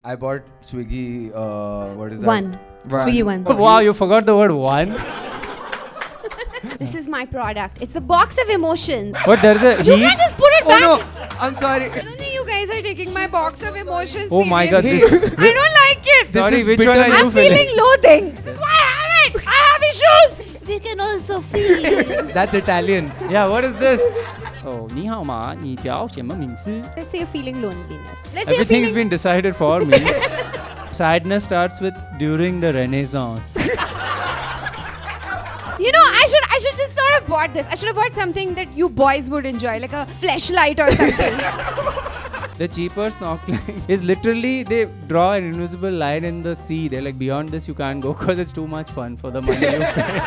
I bought Swiggy, what is that? One. Swiggy one. Wow, you forgot the word one. This is my product. It's the box of emotions. What, there's a You heat? can't just put it Oh back. no, I'm sorry. I don't think you guys are taking my box of emotions Oh my god, seriously. this, I don't like it. sorry, is which one are bitter. you I'm feeling? feeling loathing. This is why I have it. I have issues. We can also feel. That's Italian. Yeah, what is this? Oh, 你好吗？你叫什么名字? Let's say you're feeling loneliness. Let's say you're Everything's feeling... been decided for me. Sadness starts with during the Renaissance. You know, I should just not have bought this. I should have bought something that you boys would enjoy, like a fleshlight or something. The cheaper snorkeling is literally they draw an invisible line in the sea. They're like, beyond this you can't go because it's too much fun for the money you pay.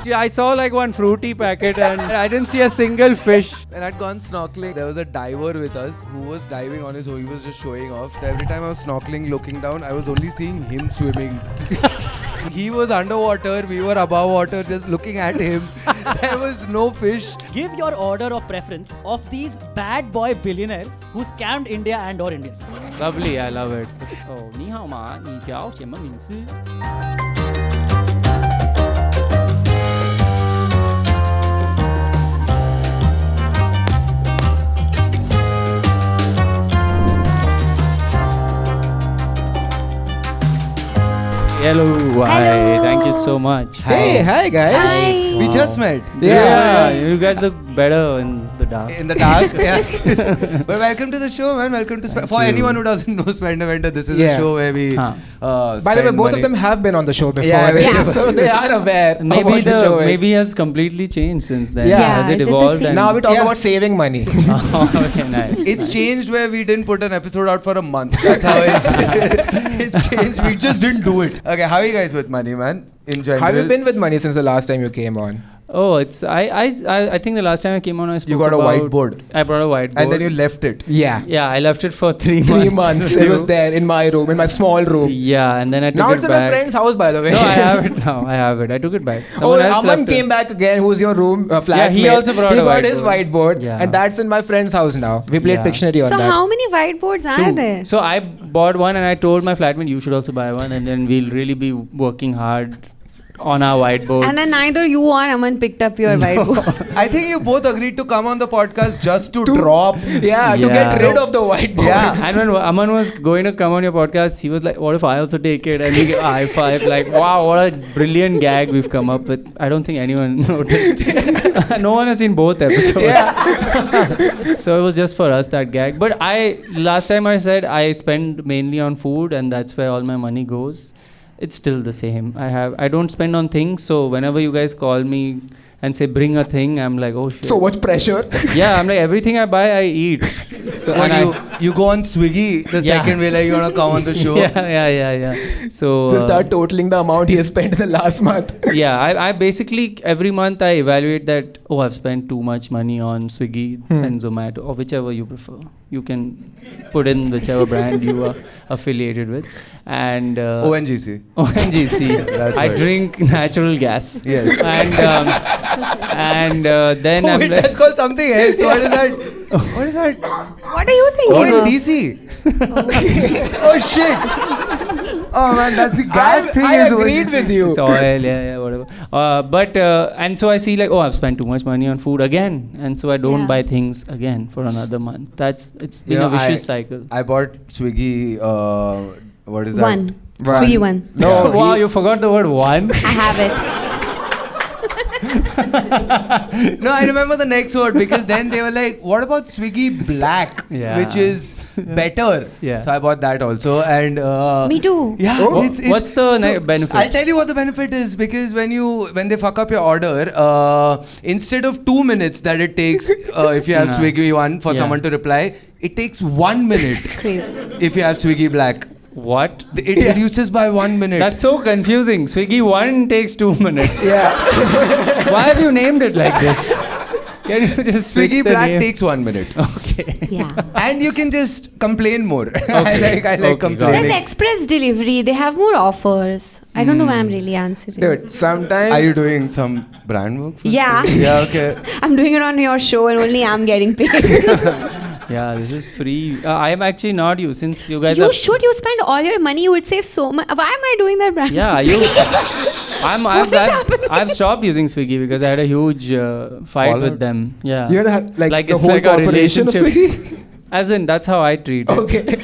Yeah, I saw like one fruity packet and I didn't see a single fish. When I'd gone snorkeling, there was a diver with us who was diving on his own. He was just showing off. So every time I was snorkeling, looking down, I was only seeing him swimming. He was underwater, we were above water, just looking at him. There was no fish. Give your order of preference of these bad boy billionaires who scammed India and or Indians. Lovely, I love it. Oh, 你好吗？你叫什么名字? Hello, hi, Hello. thank you so much. Hey, hi guys. Hi. We just met. Yeah, you guys look better in the dark. In the dark, yeah. But welcome to the show, man. Welcome to for you. anyone who doesn't know Spendaventa, this is a Yeah. show where we. Huh. By the way, spend both money. of them have been on the show before, Yeah, yeah. so they are aware of Maybe what the show is. maybe has completely changed since then. Yeah. Has it Is it the evolved? same? and Now we talk Yeah. about saving money. Oh, okay, nice. It's changed where we didn't put an episode out for a month. That's how it's changed. We just didn't do it. Okay, how are you guys with money, man? In general. Have you been with money since the last time you came on? Oh, it's I think the last time I came on, I spoke You got a about- whiteboard. I brought a whiteboard. And then you left it. Yeah. Yeah, I left it for 3 months. 3 months. It was there in my room, in my small room. Yeah, and then I took Now it it's in back. a friend's house, by the way. No, I have it now. I have it. I took it back. Oh, Someone else Aman left came it. back again, who's your room flatmate. Yeah, he also brought He a got his whiteboard. whiteboard, Yeah. and that's in my friend's house now. We played Yeah. Pictionary on So that. how many whiteboards are there? So I bought one and I told my flatmate, you should also buy one, and then we'll really be working hard on our whiteboard. And then neither you or Aman picked up your whiteboard. I think you both agreed to come on the podcast just to drop. Yeah, to get Yeah. rid of the whiteboard. Yeah. And when Aman was going to come on your podcast, he was like, what if I also take it? And we gave a high five, like, wow, what a brilliant gag we've come up with. I don't think anyone noticed. No one has seen both episodes. So it was just for us, that gag. But last time I said I spend mainly on food and that's where all my money goes. It's still the same. I don't spend on things, so whenever you guys call me and say bring a thing, I'm like, oh shit. So much pressure. Yeah, I'm like, everything I buy, I eat. So, When and you go on Swiggy the Yeah. second way, like you're gonna come on the show. yeah. So Just start totaling the amount he has spent in the last month. yeah, I basically every month I evaluate that. Oh, I've spent too much money on Swiggy and Zomato, or whichever you prefer. You can put in whichever brand you are affiliated with, and ONGC. ONGC. That's I right. drink natural gas. Yes. And then Oh, I'm wait, like, that's called something else. What is that? What is that? What are you thinking? ONDC. Oh shit. Oh man, that's the gas thing. I is agreed ONDC. with you. it's oil, yeah, whatever. But and so I see like, oh, I've spent too much money on food again, and so I don't Yeah. buy things again for another month. It's been You know, a vicious cycle. I bought Swiggy. What is that? One. One. Swiggy one. No, Wow, you forgot the word one. I have it. No, I remember the next word because then they were like, "What about Swiggy Black, Yeah. which is better?" Yeah. So I bought that also, and Me too. yeah. Oh. What's the benefit? I'll tell you what the benefit is because when they fuck up your order, instead of 2 minutes that it takes if you have Nah. Swiggy one for Yeah. someone to reply, it takes 1 minute Crazy. if you have Swiggy Black. What? It reduces by 1 minute. That's so confusing. Swiggy 1 takes 2 minutes. Yeah. Why have you named it like this? Can you just switch Swiggy the Black name? takes 1 minute. Okay. Yeah. And you can just complain more. I Okay. like Okay, got complaining. There's express delivery. They have more offers. I don't know why I'm really answering. Dude, sometimes. Are you doing some brand work? For Yeah. Swiggy? Yeah, okay. I'm doing it on your show and only I'm getting paid. Yeah, this is free. I am actually not you since you guys You are. should. You spend all your money. You would save so much. Why am I doing that, Brandon? Yeah, you. What is happening? I've stopped using Swiggy because I had a huge fight Fallout? with them. Yeah. You had to have, like the it's whole like a corporation of relationship. Swiggy? As in, that's how I treat it. Okay.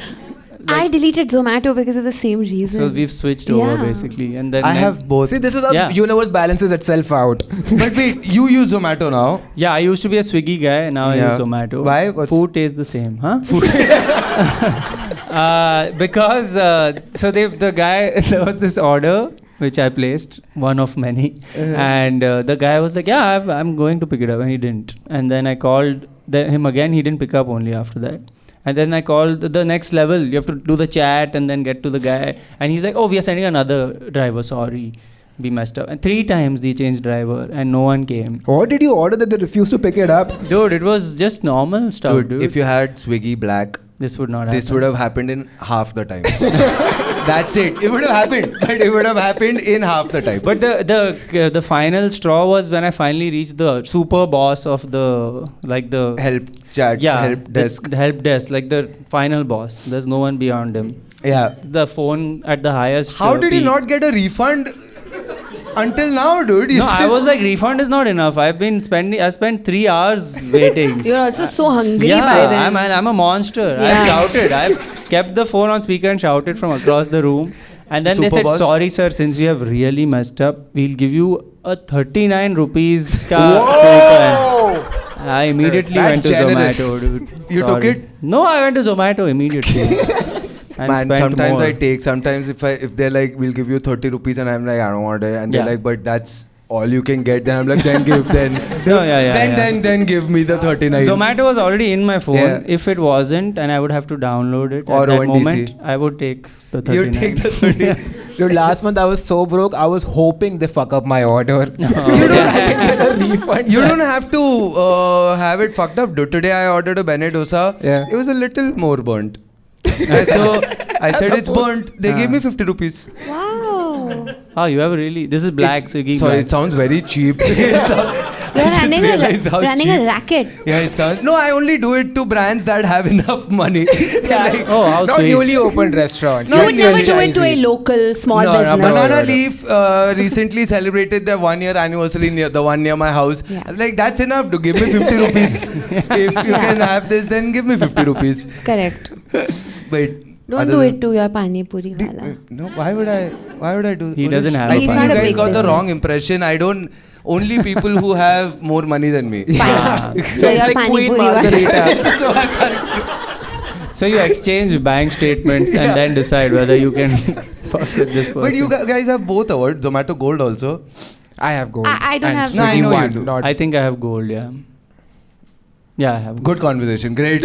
I deleted Zomato because of the same reason. So we've switched over Yeah. basically, and then I have both. See, this is how Yeah. universe balances itself out. But wait, you use Zomato now? Yeah, I used to be a Swiggy guy. Now I Yeah. use Zomato. Why? What's- Food tastes the same, huh? Because the guy there was this order which I placed, one of many, and the guy was like, "Yeah, I'm going to pick it up," and he didn't. And then I called him again. He didn't pick up. Only after that. And then I called the next level. You have to do the chat and then get to the guy. And he's like, "Oh, we are sending another driver. Sorry, we messed up." And 3 times they changed driver and no one came. What did you order that they refused to pick it up? Dude, it was just normal stuff, dude. If you had Swiggy Black, This would not this happen. would have happened in half the time. That's it. It would have happened, but it would have happened in half the time. But the final straw was when I finally reached the super boss of the help chat, help the- desk. the help desk, like the final boss. There's no one beyond him. Yeah. The phone at the highest. How did you peak. not get a refund until now, dude? No, I was like, refund is not enough. I spent 3 hours waiting. You're also so hungry Yeah, by then. I'm a monster. I Yeah. shouted. I kept the phone on speaker and shouted from across the room. And then they Super said, boss. "Sorry, sir, since we have really messed up, we'll give you a 39 rupees ka Whoa! coupon." I immediately That's went to generous. Zomato, dude. You took Sorry. it? No, I went to Zomato immediately. And Man, spent sometimes more. I take. Sometimes if they're like, "We'll give you 30 rupees," and I'm like, "I don't want it," and they're Yeah. like, "But that's all you can get." Then I'm like, "Then give." Then No, yeah. then give me the 39. Zomato was already in my phone. Yeah. If it wasn't, and I would have to download it Or at that ONDC. moment, I would take the 39. You take the 30. Dude, last month I was so broke, I was hoping they fuck up my order. You don't I can get a refund. You don't have to have it fucked up, dude. Today I ordered a Bene dosa. Yeah. It was a little more burnt. And so I said it's burnt. They gave me 50 rupees. Wow. Oh, you have really. This is black Swiggy. Sorry, black. it sounds very cheap. You're I just running, realized how running a cheap. racket. Yeah, it sounds. No, I only do it to brands that have enough money. Like, Oh, how Not sweet. newly opened restaurants. You No, would never do it to a franchisees. local small no, business. Banana No. Leaf recently celebrated their 1-year anniversary near the one near my house. Yeah. I was like, that's enough to give me 50 rupees. If you Yeah. can have this, then give me 50 rupees. Correct. But Don't other do than- it to your pani puri wala. No, why would I? Why would I do? He what doesn't is- have I a think He's you not a guys big got the business. wrong impression. I don't. Only people who have more money than me. Ah. So It's your like pani Queen puri wala. Margarita. So I can't. So you exchange bank statements and then decide whether you can fuck with this person. But you guys have both awards. Zomato Gold also. I have gold. I don't And have No, I Swiggy know you one, do. not I think I have gold. Yeah. Yeah, I have. Gold. Good conversation. Great.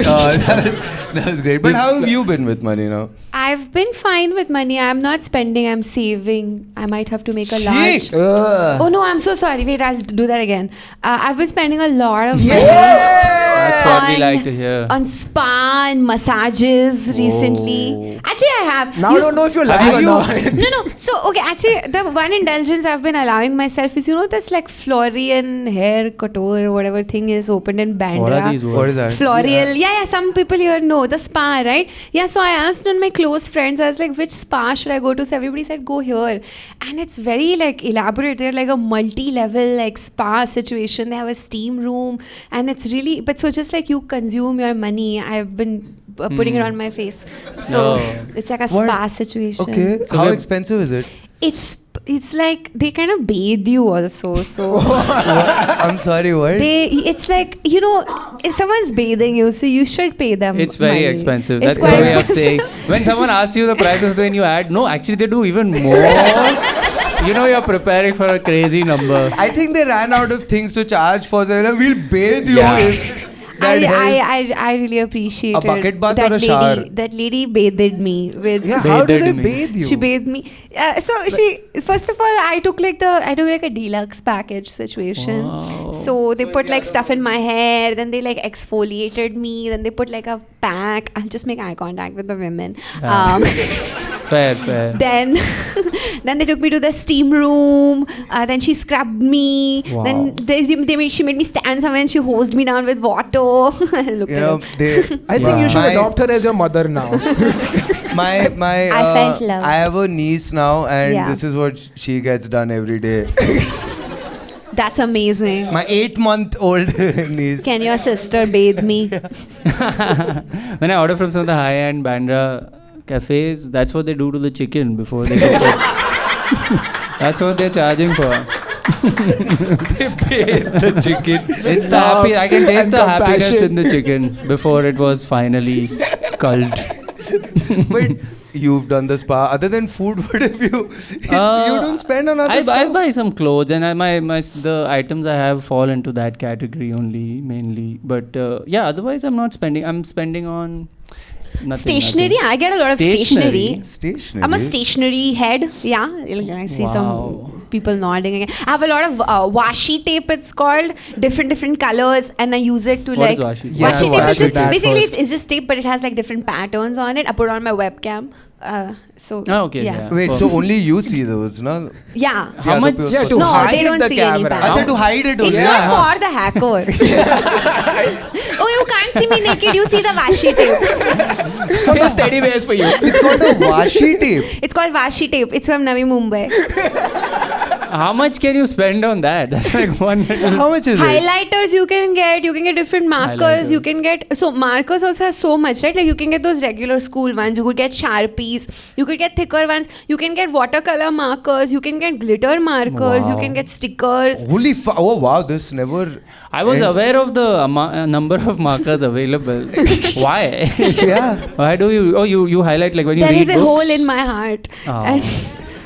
That was great. But how have you been with money now? I've been fine with money. I'm not spending. I'm saving. I might have to make a large. Shit. Oh no, I'm so sorry. Wait, I'll do that again. I've been spending a lot of money That's what we on- like to hear. on spa and massages recently. Oh. Actually, I have. Now I don't know if you're lying or not. No. So, okay, actually, the one indulgence I've been allowing myself is, this like Florian hair couture, whatever thing is opened in Bandra. What are these words? What is that? Florial. Yeah. Some people here know the spa, right? Yeah. So I asked one of my close friends, I was like, which spa should I go to? So everybody said, go here. And it's very like elaborate. They're like a multi-level like spa situation. They have a steam room, and it's really. But so just like you consume your money, I've been putting it on my face. So Oh. it's like a What? spa situation. Okay. So How we're- expensive is it? It's like they kind of bathe you also. So I'm sorry. What? it's like if someone's bathing you, so you should pay them. It's very money. expensive. It's That's quite the way of expensive. saying. When someone asks you the price of when you add, no, actually they do even more. You're preparing for a crazy number. I think they ran out of things to charge for. So they're like, we'll bathe you. Yeah. If that helps. I really appreciate A bucket bath that or a lady, shower? That lady bathed me with. Yeah, how do Bathed they me. bathe you? She bathed me. First of all, I took like a deluxe package situation. Wow. So they put like stuff in my hair, then they like exfoliated me, then they put like a pack. I'll just make eye contact with the women. Ah. Fair, fair. Then, then they took me to the steam room. Then she scrubbed me. Wow. Then she made me stand somewhere and she hosed me down with water. Look You at know, it. they. I think you should my- adopt her as your mother now. My I felt love. I have a niece now, and Yeah. this is what she gets done every day. That's amazing. My 8-month-old niece. Can your sister bathe me? When I order from some of the high-end Bandra cafes, that's what they do to the chicken before they cook it. That's what they're charging for. They bathe the chicken. It's the happy. I can taste And the happiness compassion. in the chicken before it was finally culled. But you've done the spa. Other than food, what have you? You don't spend on other I stuff. buy some clothes, and the items I have fall into that category only mainly. But yeah, otherwise I'm not spending. I'm spending on nothing. Stationery. nothing. I get a lot of stationery. Stationery. I'm a stationery head. Yeah, I see Wow. some people nodding again. I have a lot of washi tape. It's called different colors, and I use it to What like is washi? Yeah, washi so tape. washi Is just that basically first. it's just tape, but it has like different patterns on it. I put it on my webcam. So Oh, okay, yeah. yeah. Wait, so only you see those, no? Yeah. The How other much- people Yeah, also- to No, hide they don't the see any camera. patterns. I said to hide it It's only. not for the hacker. Oh, you can't see me naked. You see the washi tape. It's not just teddy bears for you. It's called a washi tape. It's called washi tape. It's from Navi Mumbai. How much can you spend on that? That's like one little. How much is it? Highlighters you can get different markers. You Highlighters. can get, so markers also has so much, right? Like you can get those regular school ones, you could get Sharpies, you could get thicker ones, you can get watercolor markers, you can get glitter markers, you Wow. can get stickers. Holy oh wow, this never. I was ends. aware of the number of markers available. Why? Yeah. Why do you? Oh, you highlight like when you There read is a books? hole in my heart. Oh. And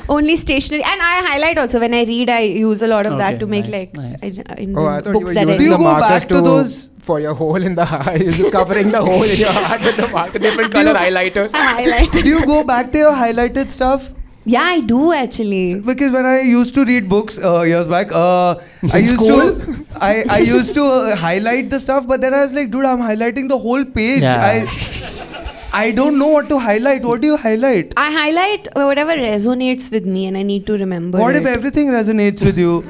only stationery. And I highlight also. When I read, I use a lot of that Okay, to make nice, like nice. in Oh, I thought you books were that I using Do you the go markers back to those- for your hole in the heart. You're just covering the hole in your heart with the marker, different color highlighters. I highlight. Do you go back to your highlighted stuff? Yeah, I do actually. Because when I used to read books years back, I used School? to I used to highlight the stuff, but then I was like, dude, I'm highlighting the whole page. Yeah. I don't know what to highlight. What do you highlight? I highlight whatever resonates with me, and I need to remember. What it. if everything resonates with you?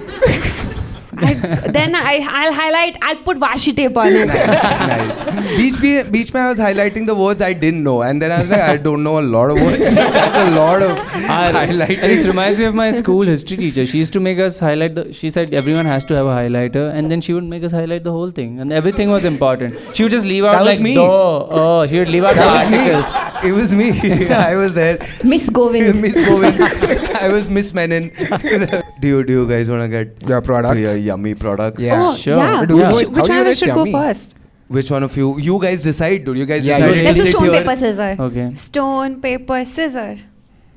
Then I'll highlight. I'll put washi tape on it. Nice. Beach mein I was highlighting the words I didn't know, and then I was like, I don't know a lot of words. That's a lot of highlighting. This reminds me of my school history teacher. She used to make us highlight she said everyone has to have a highlighter, and then she would make us highlight the whole thing, and everything was important. She would just leave out That was like me. oh, she would leave out That was the me. articles. It was me. I was there. Miss Govind. Miss Govind. I was Miss Menon. do you guys want to get Your products? your yummy products? Yeah. Oh, Sure. yeah. Do you know Which it- how do you one know I it's should go yummy? first? Which one of you guys decide, dude? You guys Yeah, decide. you Let's do Sit stone, here. paper, scissor. Okay. Stone, paper, scissor.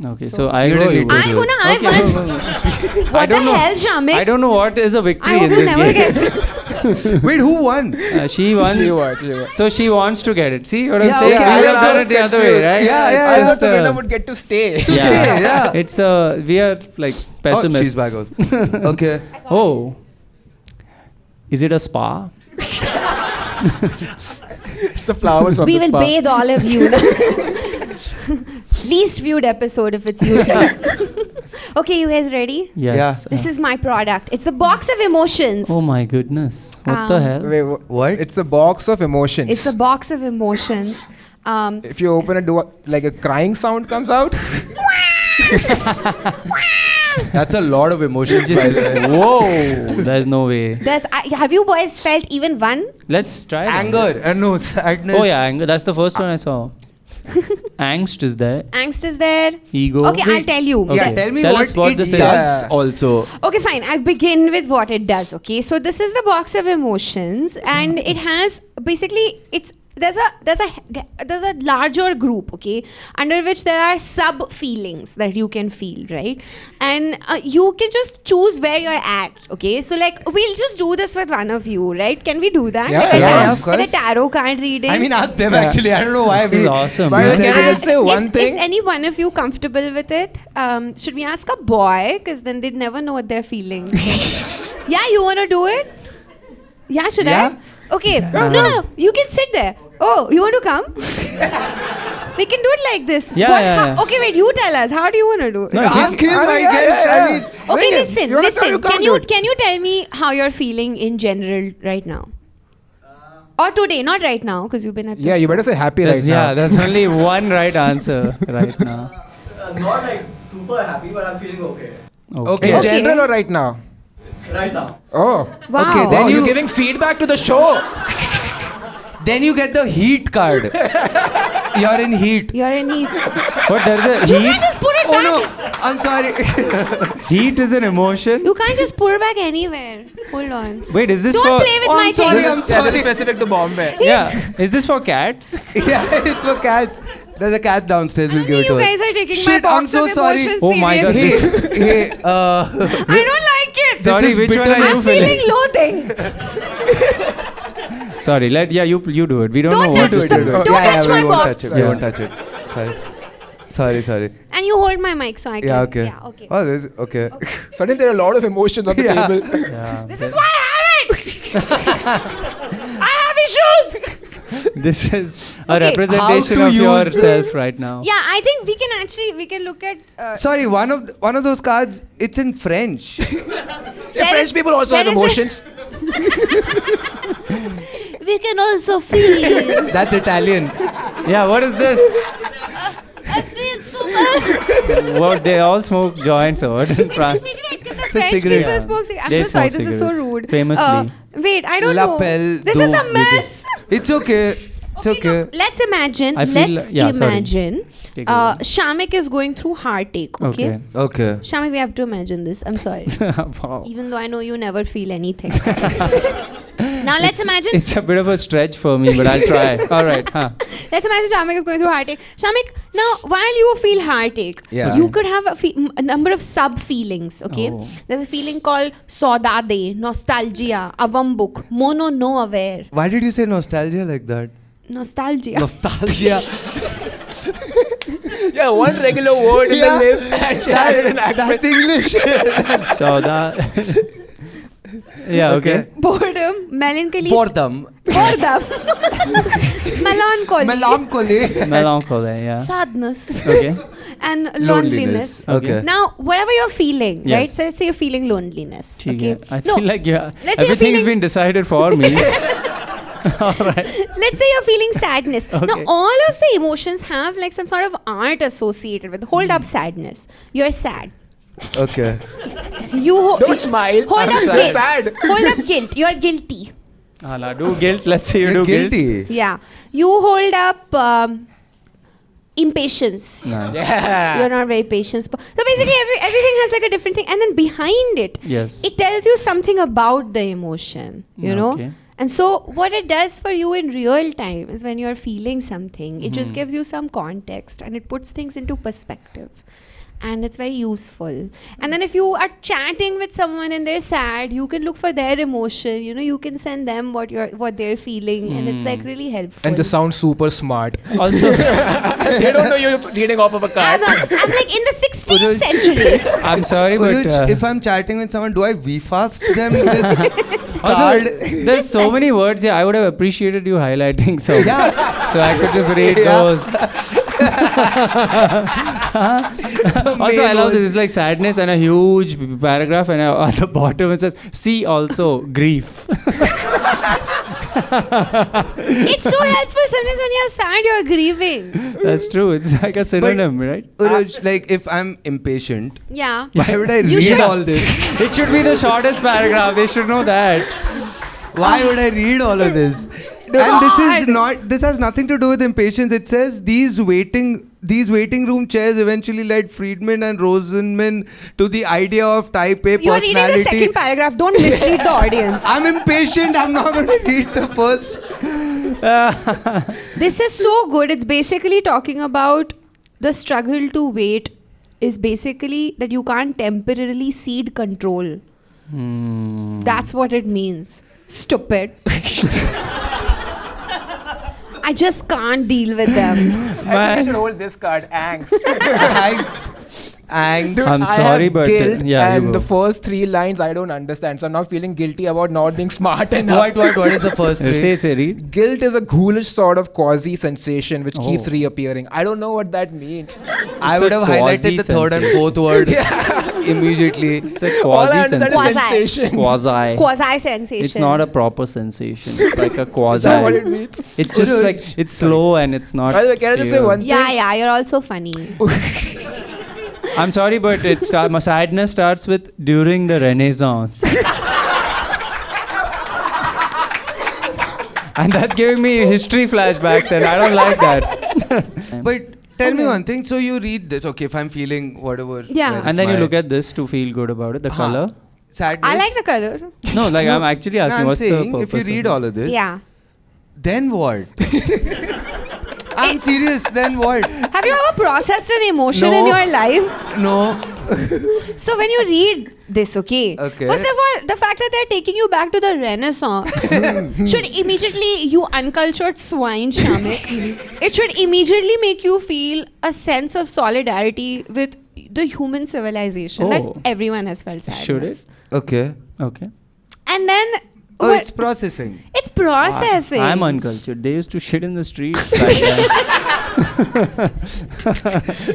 Okay, So- so I You go. didn't You need go. to I'm do it. gonna. I Okay, won. go, go. What don't the know. hell, Shamik? I don't know what is a victory I in hope you this never game. get. Wait, who won? She won. She was. So she wants to get it. See what I'm Yeah, saying? okay, We I were was on it the other way, right? Yeah, It's yeah, I yeah. thought just, the winner would get to stay. To stay, yeah. It's we are like pessimists. Oh, she's back also. Okay. Oh, is it a spa? It's the flowers of We the will spa. bathe all of you. Least viewed episode if it's YouTube. Okay, you guys ready? Yes. This is my product. It's the box of emotions. Oh my goodness! What the hell? Wait, What? It's a box of emotions. It's a box of emotions. If you open it, like a crying sound comes out. That's a lot of emotions, by the way. Whoa! There's no way. Have you boys felt even one? Let's try. that. Anger. No, sadness. Oh yeah, anger. That's the first one I saw. Angst is there. Angst is there. Ego. Okay, I'll tell you. Okay. Yeah, tell me Tell what, us what it this does is. Yeah. also. Okay, fine. I'll begin with what it does. Okay, so this is the box of emotions, and it has basically there's a larger group, okay, under which there are sub feelings that you can feel, right? And you can just choose where you're at, okay? So like we'll just do this with one of you, right? Can we do that? Yeah, Like a yeah, of like a course. tarot card reading. I mean, ask them Yeah. actually. I don't know why This is we. awesome. Why man. can I just say one is thing? any one of you comfortable with it? Should we ask a boy? Because then they'd never know what they're feeling. Yeah, you want to do it? Yeah, should Yeah. I? Okay. No, you can sit there. Oh, you want to come? We can do it like this. Yeah, yeah. Okay, wait. You tell us. How do you want to do it? No, Ask him, I Yeah, guess. yeah, I yeah. mean, Okay, Bring it. listen. You wanna tell, you Listen. can't do it. Can you tell me how you're feeling in general right now? Or today, not right now, because you've been at the Yeah, you show. better say happy That's- right now. yeah, there's only one right answer right now. Not like super happy, but I'm feeling okay. Okay. In Okay. general or right now? Right now. Oh. Wow. Okay, Then then you're you giving feedback to the show. then you get the heat card. You're in heat. You're in heat. But there's a You can't heat. just put it Oh back. no, I'm sorry. Heat is an emotion. You can't just put it back anywhere. Hold on. Wait, is this Don't for? play with Oh, my I'm sorry, things. I'm sorry. specific to Bombay. Yeah, is this for cats? Yeah, it's for cats. There's a cat downstairs. We'll give it You to her. guys are taking Shit, my I'm box so of sorry. emotions Oh my God, seriously. Hey, I don't like it. Sorry, is which one are bitterness. you I'm feeling? feeling loathing. Sorry, you do it. We don't Don't know what touch this them. is. Don't yeah, touch we my won't box. touch it. We Yeah. won't touch it. Sorry. And you hold my mic so I can. Yeah, okay. Yeah, okay. Oh, this okay. Suddenly there are a lot of emotions on the Yeah. table. Yeah. This is why I have it. I have issues. This is a Okay. representation How to of use- yourself right now. Yeah, I think we can look at. Sorry, one of those cards. It's in French. Yeah, French people also have there is a- emotions. We can also feel. That's Italian. Yeah, what is this? I feel so bad. What, they all smoke joints or what in It's a France? cigarette because the It's a French cigarette. people Yeah. smoke cigarettes. I'm They so sorry, smoke this is so cigarettes, rude. famously. Wait, I don't L'appel know. This is a d'eau mess. It's okay. It's okay. No, let's imagine. I feel Let's like- yeah, sorry. imagine. Take it away. Shamik is going through heartache. Okay. Okay. Okay. Shamik, we have to imagine this. I'm sorry. Wow. Even though I know you never feel anything. Now let's imagine. It's a bit of a stretch for me, but I'll try. All right. Huh. Let's imagine Shamik is going through heartache. Shamik, now while you feel heartache, Yeah. you could have a number of sub feelings. Okay, Oh. there's a feeling called saudade, nostalgia, avambuk, mono no aware, Why did you say nostalgia like that? nostalgia. Nostalgia. Yeah, one regular word in Yeah. the list and she added an accent. That's English. So that. Yeah. Okay. Boredom, melancholy, Boredom. boredom, melancholy, Melancholy. Melancholy. Yeah. sadness, Okay. and loneliness. Okay. Now, whatever you're feeling, right? Yes. So let's say you're feeling loneliness. ठीक Okay. है. I feel like Let's say you're everything's feeling- been decided for me. All right. Let's say you're feeling sadness. Now, Okay. all of the emotions have like some sort of art associated with. Hold up sadness. You're sad. Okay. Don't smile. Hold I'm up sad. guilt. Sad. Hold up guilt. You're guilty. Hala, do guilt. Let's say you You're do guilt. guilty. Yeah. You hold up impatience. Nice. Yeah. You're not very patient. So basically, everything has like a different thing, and then behind it, Yes. it tells you something about the emotion. You know. Okay. And so, what it does for you in real time is when you're feeling something, it Mm-hmm. just gives you some context and it puts things into perspective. And it's very useful. And then, if you are chatting with someone and they're sad, you can look for their emotion. You know, you can send them what they're feeling, and it's like really helpful. And just sound super smart. Also, They don't know you're reading off of a card. I'm like in the 16th century. I'm sorry, but Uruj, if I'm chatting with someone, do I V-fast them this also, card? there's so many words here. I would have appreciated you highlighting some. Yeah. So I could just read Yeah. those. Also, I love this. It's like sadness and a huge paragraph, and at the bottom it says, "See also grief." It's so helpful. Sometimes when you're sad, you're grieving. That's true. It's like a synonym, right? Uruj, like if I'm impatient, Yeah. why would I You read should- all this? It should be the shortest paragraph. They should know that. Why would I read all of this? And this has nothing to do with impatience. It says these waiting room chairs eventually led Friedman and Rosenman to the idea of type A You're reading the personality. second paragraph. Don't mislead the audience. I'm impatient. I'm not going to read the first. This is so good. It's basically talking about the struggle to wait is basically that you can't temporarily cede control. That's what it means. Stupid. I just can't deal with them. I think you should hold this card. Angst. Angst. angst. Dude, I'm I sorry, have but, guilt, yeah, you and go. the first 3 lines I don't understand, so I'm now feeling guilty about not being smart enough. What is the first three? Say, read. Guilt is a ghoulish sort of quasi sensation which keeps Oh. reappearing. I don't know what that means. I It's would a have highlighted the third and quasi-sensation. fourth word immediately. It's a All I quasi understand is Quasi. sensation. Quasi. Quasi sensation. It's not a proper sensation. It's like a quasi. Is that what it means? It's just like it's slow and it's not. By the way, can I just say clear. one thing? Yeah, you're also funny. I'm sorry, but my sadness starts with during the Renaissance. And that's giving me history flashbacks, and I don't like that. But tell me one thing. So you read this. Okay, if I'm feeling whatever. Yeah. where is And then you my look at this to feel good about it. The color. sadness. I like the color. No, like I'm actually No, asking I'm what's the saying purpose. if you of read it? all of this, Yeah. then what? I'm serious. Then what? Have you ever processed an emotion in No. your life? No. So when you read this, okay, Okay. first of all, the fact that they're taking you back to the Renaissance should immediately, you uncultured swine, Shamik, it should immediately make you feel a sense of solidarity with the human civilization that Oh. everyone has felt sadness. Should it? Okay. Okay. And then Oh, what- it's processing. it's processing. I'm uncultured. They used to shit in the streets back then.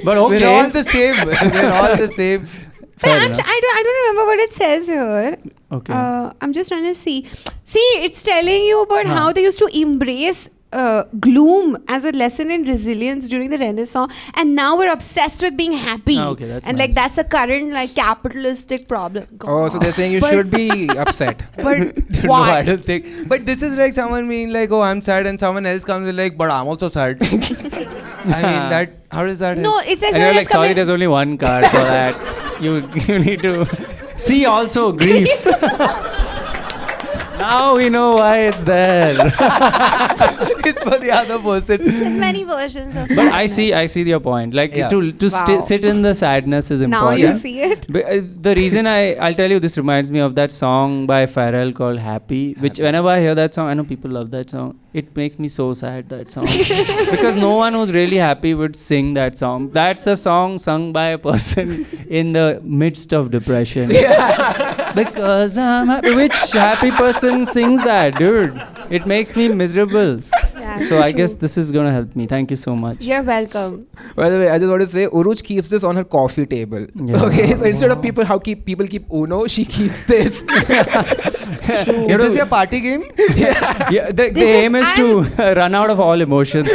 But okay. We're all the same. We're all the same. But Fair I'm enough. I don't remember what it says here. Okay. I'm just trying to see. See, it's telling you about Huh. how they used to embrace gloom as a lesson in resilience during the Renaissance, and now we're obsessed with being happy. Ah, okay, that's and like nice. that's a current like capitalistic problem. Oh, so they're saying you But- should be upset. But no, Why? I don't think. But this is like someone being like, "Oh, I'm sad," and someone else comes and like, "But I'm also sad." I mean, that. How does that? No, it says And you're here like, it's sorry, coming. there's only one card for that. You need to see also grief. Now we know why it's there. It's for the other person. There's many versions of. But I see your point. Like Yeah. to Wow. sit in the sadness is Now important. you see it. The reason I'll tell you, this reminds me of that song by Pharrell called Happy, which whenever I hear that song, I know people love that song. It makes me so sad, that song. Because no one who's really happy would sing that song. That's a song sung by a person in the midst of depression. Because I'm happy. Which happy person sings that, dude? It makes me miserable. Yeah, So I true. guess this is gonna help me. Thank you so much. You're welcome. By the way, I just want to say, Uruj keeps this on her coffee table. Yeah. Okay, so instead of people keep Uno, she keeps this. Is this your party game? Yeah, the This is- aim is to run out of all emotions.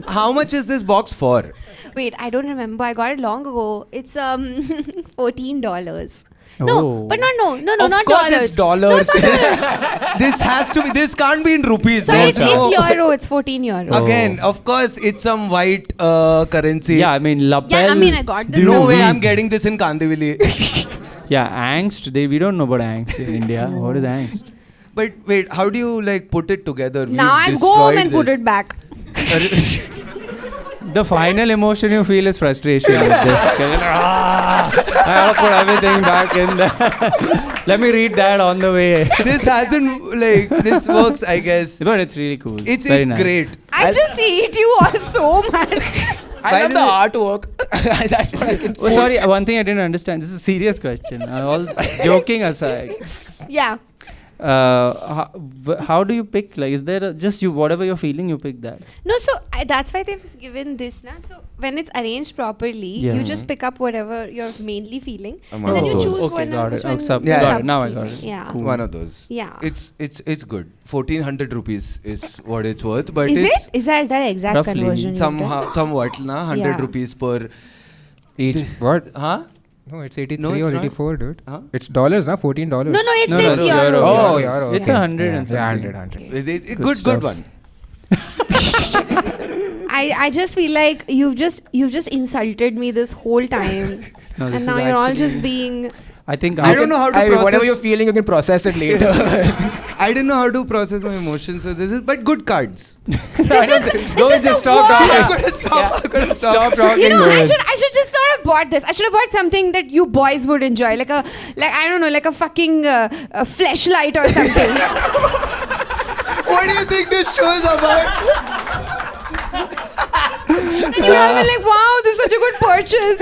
How much is this box for? Wait, I don't remember. I got it long ago. It's $14. Oh. No, but no, Of not course dollars. it's dollars. No, it's not This has to be. This can't be in rupees. So There's it's no- euro. It's 14 euro. Oh. Again, of course, it's some white currency. Yeah, I mean, lapel. Yeah, I mean, I got this. No one. way I'm getting this in Kandivali. Yeah, angst. We don't know about angst in India. What is angst? But wait, how do you like put it together? Now We've I'll go home and destroyed put it back. this. The final emotion you feel is frustration with this. I have to put everything back in there. Let me read that on the way. This hasn't like this works, I guess. But it's really cool. It's very nice. great. I just hate you all so much. I By love the the way- artwork. That's what I can Oh, say. sorry, one thing I didn't understand. This is a serious question. All joking aside. Yeah. How do you pick? Like, is there just you, whatever you're feeling, you pick that? No, so that's why they've given this now. So when it's arranged properly, Yeah. you just pick up whatever you're mainly feeling, I'm and then one you of choose those. Okay, one got which it. Oh, one sub- you're got sub it. Now I feeling. got it. Yeah. Cool. One of those. Yeah. It's good. 1400 rupees is what it's worth, but Is it's it? Is that exact Roughly. conversion? you've done? somewhat na 100 Yeah. rupees per. Each. What? Huh? No, it's 83 No, it's or not. 84, dude. Huh? It's dollars, na? $14. No, it's No, it's it's euros. euros. Oh, Euros. euro. It's okay. 100 and Yeah, something. 100. Good, Good good stuff. one. I just feel like you've just insulted me this whole time, No, this and now is you're all actually- just being. I think I don't know how to Whatever process- you're feeling, you can process it later. I didn't know how to process my emotions, so this is but good cards. Don't just stop I'm talking. gonna stop. I'm gonna stop. Stop talking. You know, I Rohit. should just not have bought this. I should have bought something that you boys would enjoy, like I don't know, like a fucking a fleshlight or something. What do you think this show is about? And you would have been like, wow, this is such a good purchase.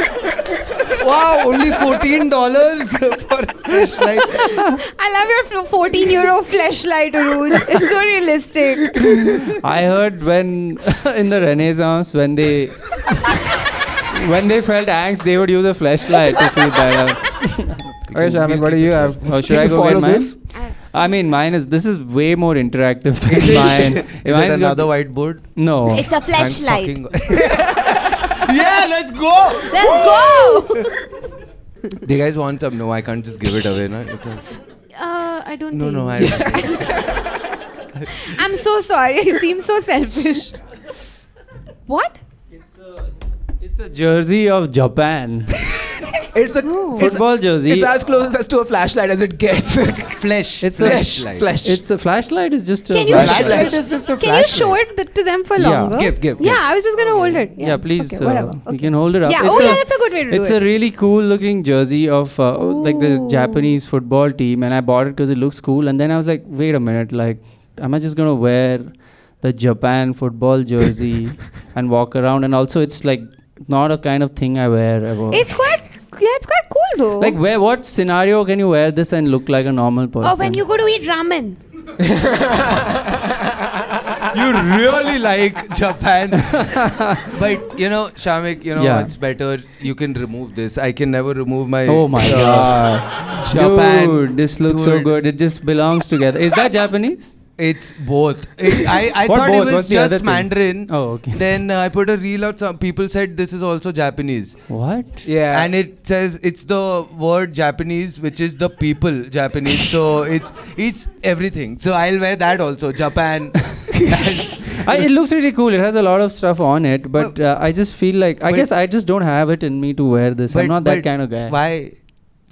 Wow, only $14 for a flashlight. I love your 14-euro flashlight, Aruj. It's so realistic. I heard when in the Renaissance when they felt angst, they would use a flashlight to feel better. Okay, Shamik, what do you have? Oh, should Can I you go follow get mine? this? I mean, this is way more interactive than Is mine. it Mine's another got- whiteboard? No. It's a I'm flashlight. fucking- Yeah, let's go. Let's go. Do you guys want some? No, I can't just give it away. No, I don't no, think. no. I'm so sorry. I seem so selfish. What? It's a jersey of Japan. It's a Ooh. Football jersey. It's as close as to a flashlight as it gets. Flesh. It's flashlight. Flesh. It's a flashlight. Is just a Can you flashlight. Flashlight is just a Can you show it to them for Yeah. longer? Give. Yeah, I was just gonna hold it. Yeah, please. Okay, whatever. You can hold it up. Yeah. It's That's a good way to It's do a it. really cool looking jersey of like the Ooh. Japanese football team, and I bought it because it looks cool. And then I was like, wait a minute, like, am I just gonna wear the Japan football jersey and walk around? And also, it's like not a kind of thing I wear ever. It's quite cool though. like, what scenario can you wear this and look like a normal person? Oh, when you go to eat ramen. You really like Japan. But you know, Shamik, Yeah. it's better. You can remove this. I can never remove my. Oh my god. Japan. Dude, this looks so Dude. good. It just belongs together. Is that Japanese? It's both. I What thought it both? was What's the other just thing? Mandarin. Oh, okay. Then I put a reel out. Some people said this is also Japanese. What? Yeah. And it says it's the word Japanese, which is the people Japanese. So it's everything. So I'll wear that also. Japan. It looks really cool. It has a lot of stuff on it, but I just feel like I but- guess I just don't have it in me to wear this. I'm not that kind of guy. Why?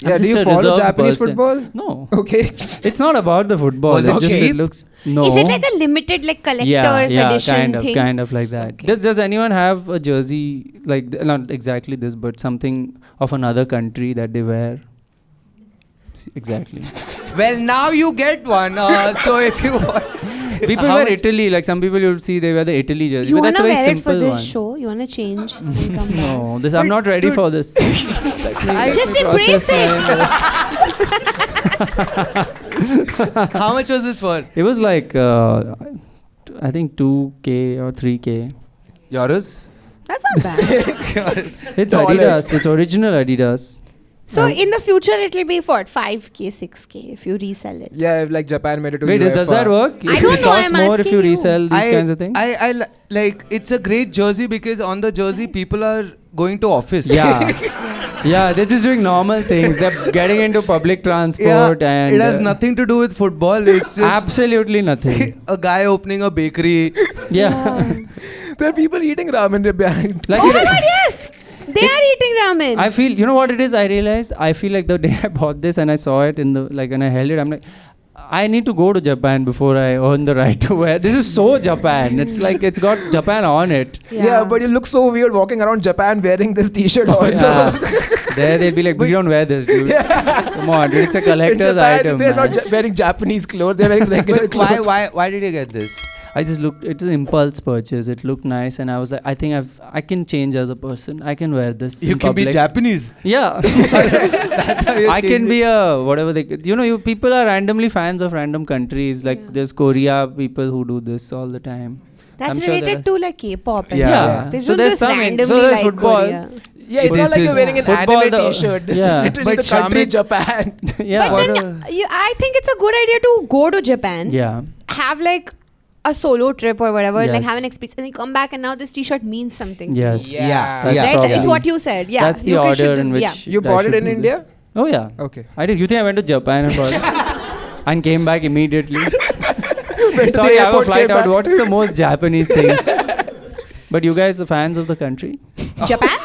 Yeah, I'm do just you a follow reserved Japanese person. football? No. Okay. It's not about the football. Was It's it just cheap? it looks no. Is it like a limited, like collector's yeah, edition thing? kind of like that. Okay. Does anyone have a jersey like not exactly this, but something of another country that they wear? Exactly. Well, now you get one. So if you want. People How wear much- Italy. Like some people you'll see they wear the Italy jersey. You but that's wanna a very wear it for simple this one. show? You wanna change and come back? No, this I'm not ready for this. Just embrace it. How much was this for? It was like I think 2K or 3K. Yours? That's not bad. It's Dollars. Adidas. It's original Adidas. So in the future, it'll be what, 5K, 6K if you resell it. Yeah, like Japan made it to Wait, UEFA. does that work? I It don't know, costs I'm more if you asking you. resell these kinds of things. Like it's a great jersey because on the jersey people are going to office. Yeah. Yeah, they're just doing normal things. They're getting into public Yeah, transport and it has nothing to do with football. It's just absolutely nothing. a guy opening a bakery. Yeah. There are people eating ramen behind. Like Oh it- my god, yes! They are eating ramen. I feel, you know what it is? I realized, I feel like the day I bought this and I saw it in the, like, and I held it, I'm like, I need to go to Japan before I earn the right to wear. This is so Japan. It's like, it's got Japan on it. Yeah. But you look so weird walking around Japan wearing this T-shirt also. Yeah. There they'd be like, we don't wear this, dude. Come on, dude. It's a In collector's Japan, item. they're man. not wearing Japanese clothes. They're wearing regular But clothes. why did you get this? I just looked, it's an impulse purchase. It looked nice and I was like, I think I can change as a person. I can wear this. You in can be public. Japanese. Yeah. That's how you I can change be a whatever they you know, you people are randomly fans of random countries. Like there's Korea people who do this all the time. That's I'm sure related there to like K-pop. And Yeah. stuff. They So don't there's just some randomly so there's like football. Korea. Yeah, it's not This like you're is wearing an football, anime the- T-shirt. This yeah. is literally But the country Shamik- Japan. Yeah. But then I think it's a good idea to go to Japan, Yeah. have like a solo trip or whatever, like Yes. have an experience, and then come back and now this T-shirt means something. Yes. Yeah. That's Right? probably- It's what you said. Yeah. That's the you order should in just- which yeah. You I bought it should in do India? this. Oh yeah. Okay. I did. You think I went to Japan and bought it? And came back immediately? Went to Sorry, the I have a airport, flight came out. back. What's the most Japanese thing? But you guys, the fans of the country? Japan?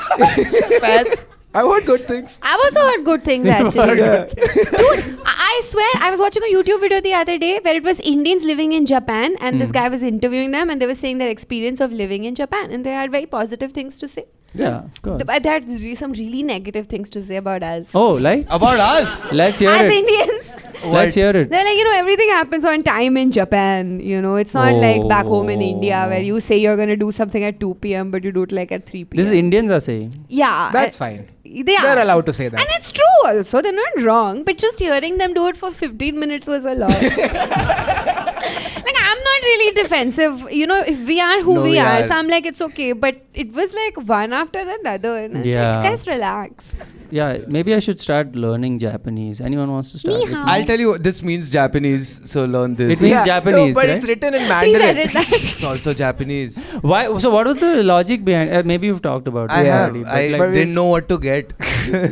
I've heard good things. I've also heard good things actually. Dude, I swear, I was watching a YouTube video the other day where it was Indians living in Japan and this guy was interviewing them and they were saying their experience of living in Japan and they had very positive things to say. Yeah, of course. But there's some really negative things to say about us. Oh, like? About us. Let's hear As it. Indians. Let's hear it. They're like, everything happens on time in Japan. It's not like back home in India where you say you're going to do something at 2 p.m. but you do it like at 3 p.m. This is Indians are saying. Yeah. That's fine. They are. They're allowed to say that. And it's true also. They're not wrong. But just hearing them do it for 15 minutes was a lot. Like, I'm not really defensive. If we are who No, we we are. are. So I'm like, it's okay. But it was like one after another. And I was Yeah. like, guys, relax. Yeah, maybe I should start learning Japanese. Anyone wants to start? Ni with hao. me? I'll tell you, this means Japanese, so learn this. It means Japanese, no, but right? it's written in Please Mandarin. edit that. It's also Japanese. Why? So what was the logic behind? Maybe you've talked about it I have. already. I But like, didn't know what to get.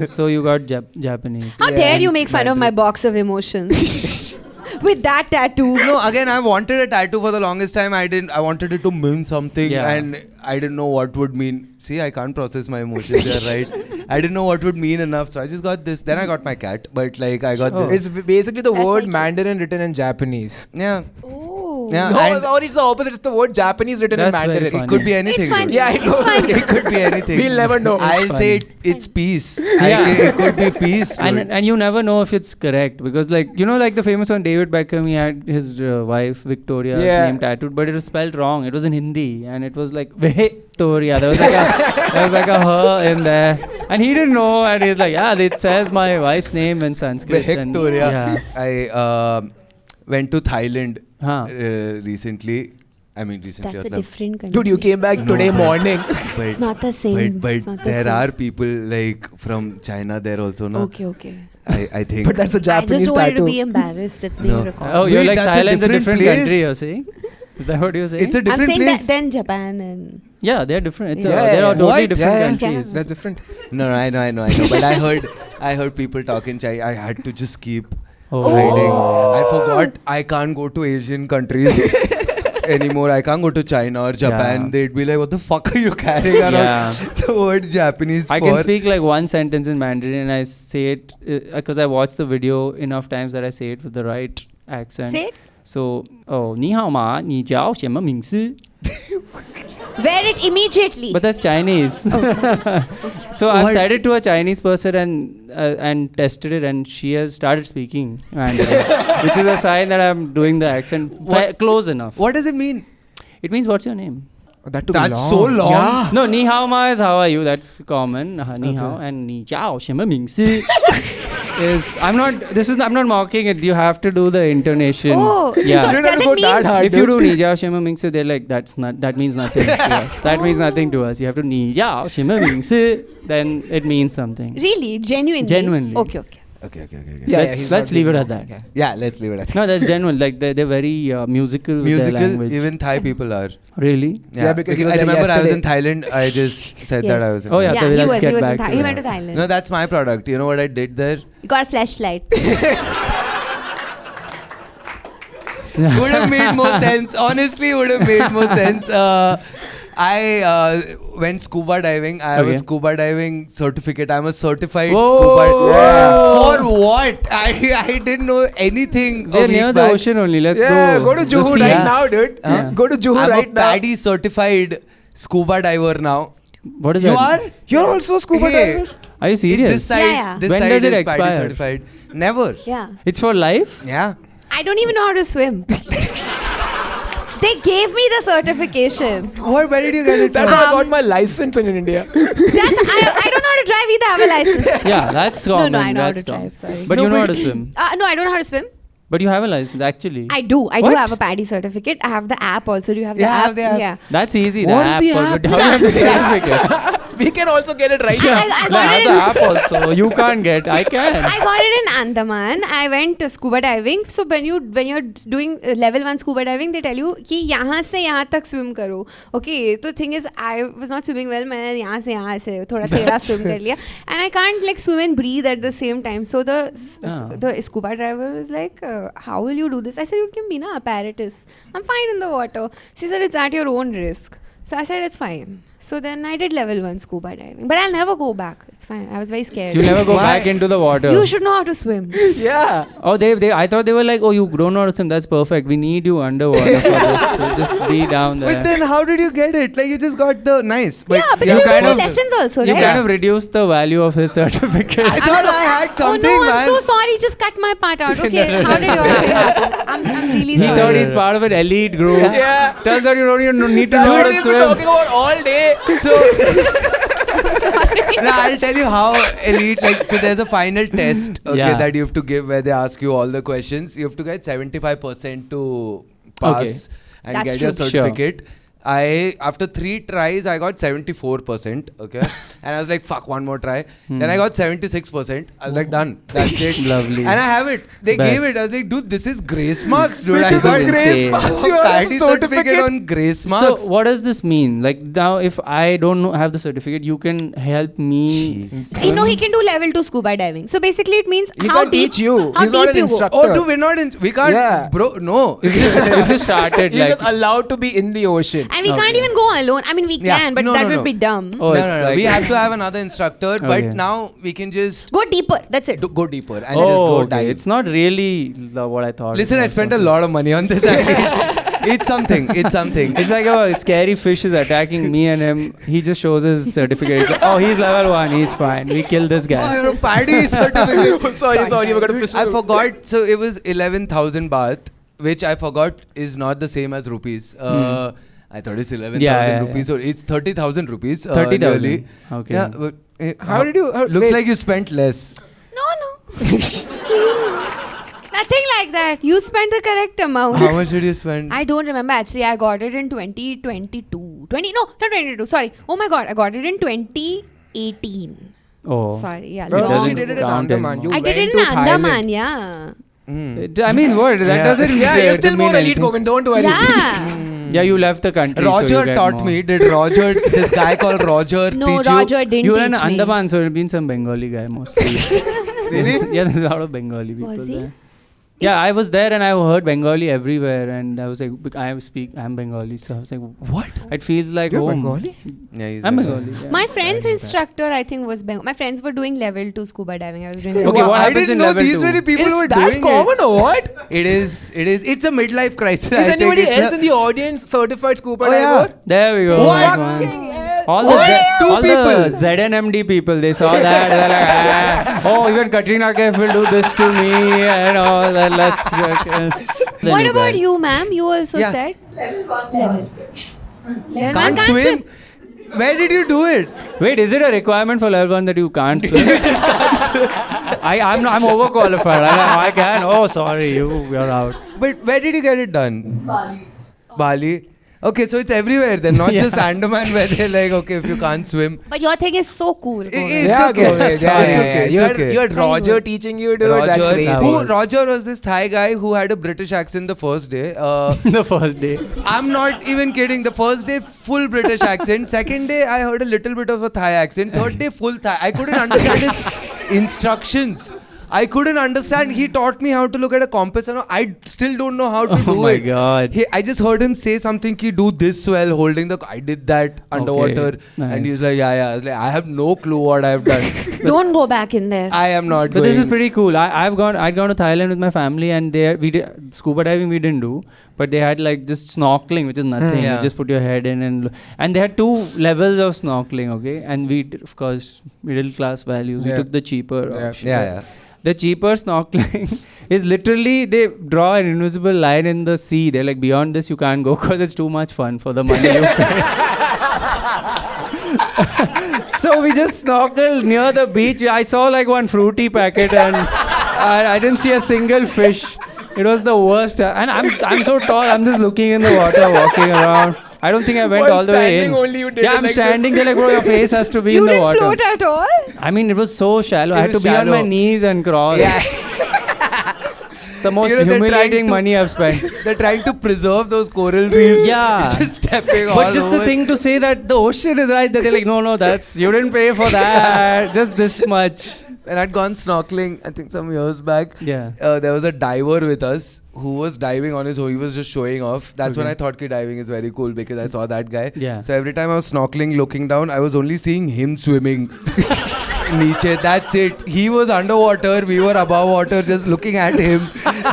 so you got Japanese. How Yeah, dare you and make fun of my Mandarin. box of emotions? With that tattoo. No, again, I wanted a tattoo for the longest time. I wanted it to mean something, Yeah. and I didn't know what would mean. See, I can't process my emotions. You're right. I didn't know what would mean enough, so I just got this. Then I got my cat, but like I got Oh. this. It's basically the That's word very cute. Mandarin written in Japanese. Yeah, Oh. yeah. No, and or it's the opposite. It's the word Japanese written That's in very Mandarin. funny. it could be anything. fine. dude. Yeah, it could be anything. We'll never know. I'll It's say funny. it's peace. Yeah. It could be peace. dude. And you never know if it's correct because like like the famous one David Beckham, he had his wife Victoria's Yeah. name tattooed, but it was spelled wrong. It was in Hindi and it was like Victoria. There was like a her in there, and he didn't know. And he's like, yeah, it says my wife's name in Sanskrit. and- Victoria. yeah. I went to Thailand Huh. recently. I mean, recently. That's a मतलब- different country. Dude, you came back No, today but- morning. But, It's not the same. But It's not the there same. are people like from China there also, no? Okay. I think. But that's a I Japanese just wanted tattoo. to be embarrassed. It's being No. recorded. Oh, you're Wait, like that's a Thailand's a different different country. place? You're saying? Is that what you're saying? It's a I'm different saying place. that then Japan and yeah, they're different. It's Yeah, they're yeah. all totally What? different Yeah, countries. That's different. No, I know. But I heard people talk in China. I had to just keep Oh. hiding. I forgot I can't go to Asian countries anymore. I can't go to China or Japan. Yeah. They'd be like, "What the fuck are you carrying around Yeah. the word Japanese I for?" can speak like one sentence in Mandarin and I say it because I watched the video enough times that I say it with the right accent. say it. So, 你好吗？你叫什么名字? Wear it immediately. But that's Chinese. So I've said it to a Chinese person and tested it, and she has started speaking Mandarin, which is a sign that I'm doing the accent close enough. What does it mean? It means what's your name? That took That's long. so long. Yeah. No, 你好吗 is how are you? That's common. 你好 and 你叫什么名字 is I'm not mocking it. You have to do the intonation. Oh, yeah. so You don't does have to it go mean that hard. If you do 你叫什么名字, they're like that means nothing to us. That means nothing to us. You have to 你叫什么名字, then it means something. really genuinely? Genuinely. Okay. Okay. Let's leave it at that. Yeah, let's leave it at that. No, that's genuine. Like they're very musical with their Musical, language. even Thai people are. Really? Yeah, because he was I there remember I was in yesterday. Thailand. I just said that Yes. I was in Oh, yeah. Yeah, so he let's was. get He was in back Thailand. to He that. went to Thailand. No, that's my product. You know what I did there? You got a flashlight. Would have made more sense. Honestly, would have made more sense. I went scuba diving. I have a Okay. scuba diving certificate. I'm a certified Whoa. scuba. Yeah. For what? I didn't know anything. They're a week near the back. ocean only. Let's Yeah, go. go to The Juhu sea. right Yeah. now, dude. Huh? Go to Juhu I'm right a now. PADI certified scuba diver now. What is You that? are? You're also a scuba Hey. diver. Are you This serious? side, Yeah. this When side does it is PADI expire? certified. Never. Yeah. It's for life? Yeah. I don't even know how to swim. They gave me the certification. Where did you get it That's from? how I got my license in India. I don't know how to drive either. I have a license. Yeah, that's common. No, I know how that's to common. drive. Sorry. But No, you know but- how to swim. No, I don't know how to swim. But you have a license, actually. I do. I What? do have a PADI certificate. I have the app also. Do you have the Yeah, I app? have the app. Yeah. That's easy. What the is the app. app? But how do you have the certificate? We can also get it right I now. I got have it the in app also. You can't get. I can. I got it in Andaman. I went to scuba diving. So when you're doing level 1 scuba diving, they tell you कि यहाँ से यहाँ तक swim करो. Okay. So the thing is, I was not swimming well. मैंने यहाँ से थोड़ा तेरा swim कर लिया. And I can't like swim and breathe at the same time. So the scuba diver was like, how will you do this? I said, you give me na apparatus. I'm fine in the water. She said, it's at your own risk. So I said, it's fine. So then I did level 1 scuba diving. But I'll never go back. It's fine. I was very scared. You never go back into the water. You should know how to swim. Yeah. Oh, I thought they were like, oh, you don't know how to swim. That's perfect. We need you underwater for this. So just be down there. But then how did you get it? Like you just got the nice. But Yeah, because you kind do of- lessons also, You right? kind of reduced the value of his certificate. I thought I had something, oh no, man. I'm so sorry. Just cut my part out. Okay, how did yours happen? I'm really He sorry. thought he's part of an elite group. Yeah. Turns out you don't even need to know how to We've been swim. talking about all day. So now I'll tell you how elite. Like, so there's a final test, okay, Yeah. that you have to give where they ask you all the questions. You have to get 75% to pass and That's get your true. certificate. After 3 tries, I got 74%. Okay, and I was like, "Fuck, one more try." Then I got 76%. I was like, "Done, that's it." Lovely. And I have it. They Best. gave it. I was like, "Dude, this is grace marks, dude." I This is got insane. marks. You have Patty certificate certificate on grace marks. So what does this mean? Like now, if I don't have the certificate, you can help me. You know, he can do level 2 scuba diving. So basically, it means He how can't deep, teach you. How He's not deep an you go. instructor. Oh, dude, we're not in. We can't, Yeah. bro. No. You just started He's like. just allowed to be in the ocean. And we can't even go alone. I mean, we Yeah. can, but No, that no, would no. be dumb. Oh, No, it's no, no. like We have to have another instructor, Okay. but now we can just Go deeper. That's it. go deeper and just go okay. dive. It's not really what I thought. Listen, I spent a lot of money on this. It's something. It's something. It's like a scary fish is attacking me and him. He just shows his certificate. He's like, oh, he's level 1. He's fine. We killed this guy. Oh, you're a Paddy certificate. sorry, we're gonna fish. I forgot. So it was 11,000 baht, which I forgot is not the same as rupees. I thought it's 11,000 Yeah. rupees, so it's 30,000 rupees. 30,000. Nearly. Okay. Yeah. But, How did you? Looks wait. like you spent less. No. Nothing like that. You spent the correct amount. How much did you spend? I don't remember. Actually, I got it in 2022. No, not 22. Sorry. Oh my god, I got it in 2018. Oh. Sorry. Yeah. Bro, It long. doesn't she did it in count Andaman. anymore. You I did went it in to Andaman. Thailand. Yeah. I mean, what? That Yeah. doesn't. Yeah, you're still mean more elite, anything. Govind. Don't worry. Yeah. Yeah, you left the country. so Roger you get taught more. me. Did Roger, this guy called Roger, No, teach Roger didn't You were teach in me. Andaman, so it'd been some Bengali guy mostly. Really? Yeah, there's a lot of Bengali people Was he? there. Yeah, I was there and I heard Bengali everywhere, and I was like, I'm Bengali, so I was like, What? it feels like You're home. Bengali? Yeah, he's I'm Bengali. Bengali. Yeah. My friend's instructor, I think, was Bengali. My friends were doing level 2 scuba diving. I was doing Okay, what I happens didn't in know level these 2? many people Is were that doing common or what? it. It is. It's a midlife crisis. Is I think anybody it's else a- in the audience certified scuba Oh, yeah. diver? There we go. What? Man. hell? All What? the Two all people. the ZNMD people, they saw that. They're like, oh, even Katrina Kaif will do this to me and all that. Let's. What about you, ma'am? You also Yeah. said? Level 1. Level Can't 1 swim. Where did you do it? Wait, is it a requirement for level 1 that you can't swim? You just can't swim. I'm overqualified. I can. Oh, sorry, you're out. But where did you get it done? Bali. Okay, so it's everywhere then, not Yeah. just Andaman where they're like, okay, if you can't swim. But your thing is so cool. It's Yeah, okay. Govind, It's yeah, okay. yeah, yeah. It's You had, okay. you had Very Roger good. teaching you, dude. That's Roger, crazy. Roger was this Thai guy who had a British accent the first day. The first day. I'm not even kidding. The first day, full British accent. Second day, I heard a little bit of a Thai accent. Third day, full Thai. I couldn't understand his instructions. I couldn't understand. He taught me how to look at a compass, and I still don't know how to do it. Oh my God. I just heard him say something. He do this while holding the. I did that underwater, nice. and he's like, yeah. I was like, I have no clue what I've done. Don't go back in there. I am not But going. this is pretty cool. I'd gone to Thailand with my family, and we did scuba diving. We didn't do, but they had like just snorkeling, which is nothing. Yeah. You just put your head in, and they had 2 levels of snorkeling. Okay, and we of course middle class values. We Yeah. took the cheaper option. Yeah. The cheaper snorkeling is literally they draw an invisible line in the sea. They're like, beyond this you can't go because it's too much fun for the money you pay. So we just snorkeled near the beach. I saw like one fruity packet and I didn't see a single fish. It was the worst. And I'm so tall. I'm just looking in the water, walking around. I don't think I went While all the way in. standing only you did Yeah, it I'm like this. standing there like, bro, your face has to be You in the didn't water. float at all? I mean, it was so shallow. I It had to was be on my shallow. knees and crawl. Yeah. It's the most You know, they're humiliating trying to- money I've spent. They're trying to preserve those coral reefs. Yeah. Just stepping all But just over. the thing to say that the ocean is right there, they're like, no, that's you didn't pay for that. Just this much. when I'd gone snorkeling, I think some years back, Yeah. there was a diver with us who was diving on his own. He was just showing off. That's when Okay. I thought ki diving is very cool because I saw that guy. Yeah. So every time I was snorkeling, looking down, I was only seeing him swimming. Niche, that's it. He was underwater, we were above water, just looking at him.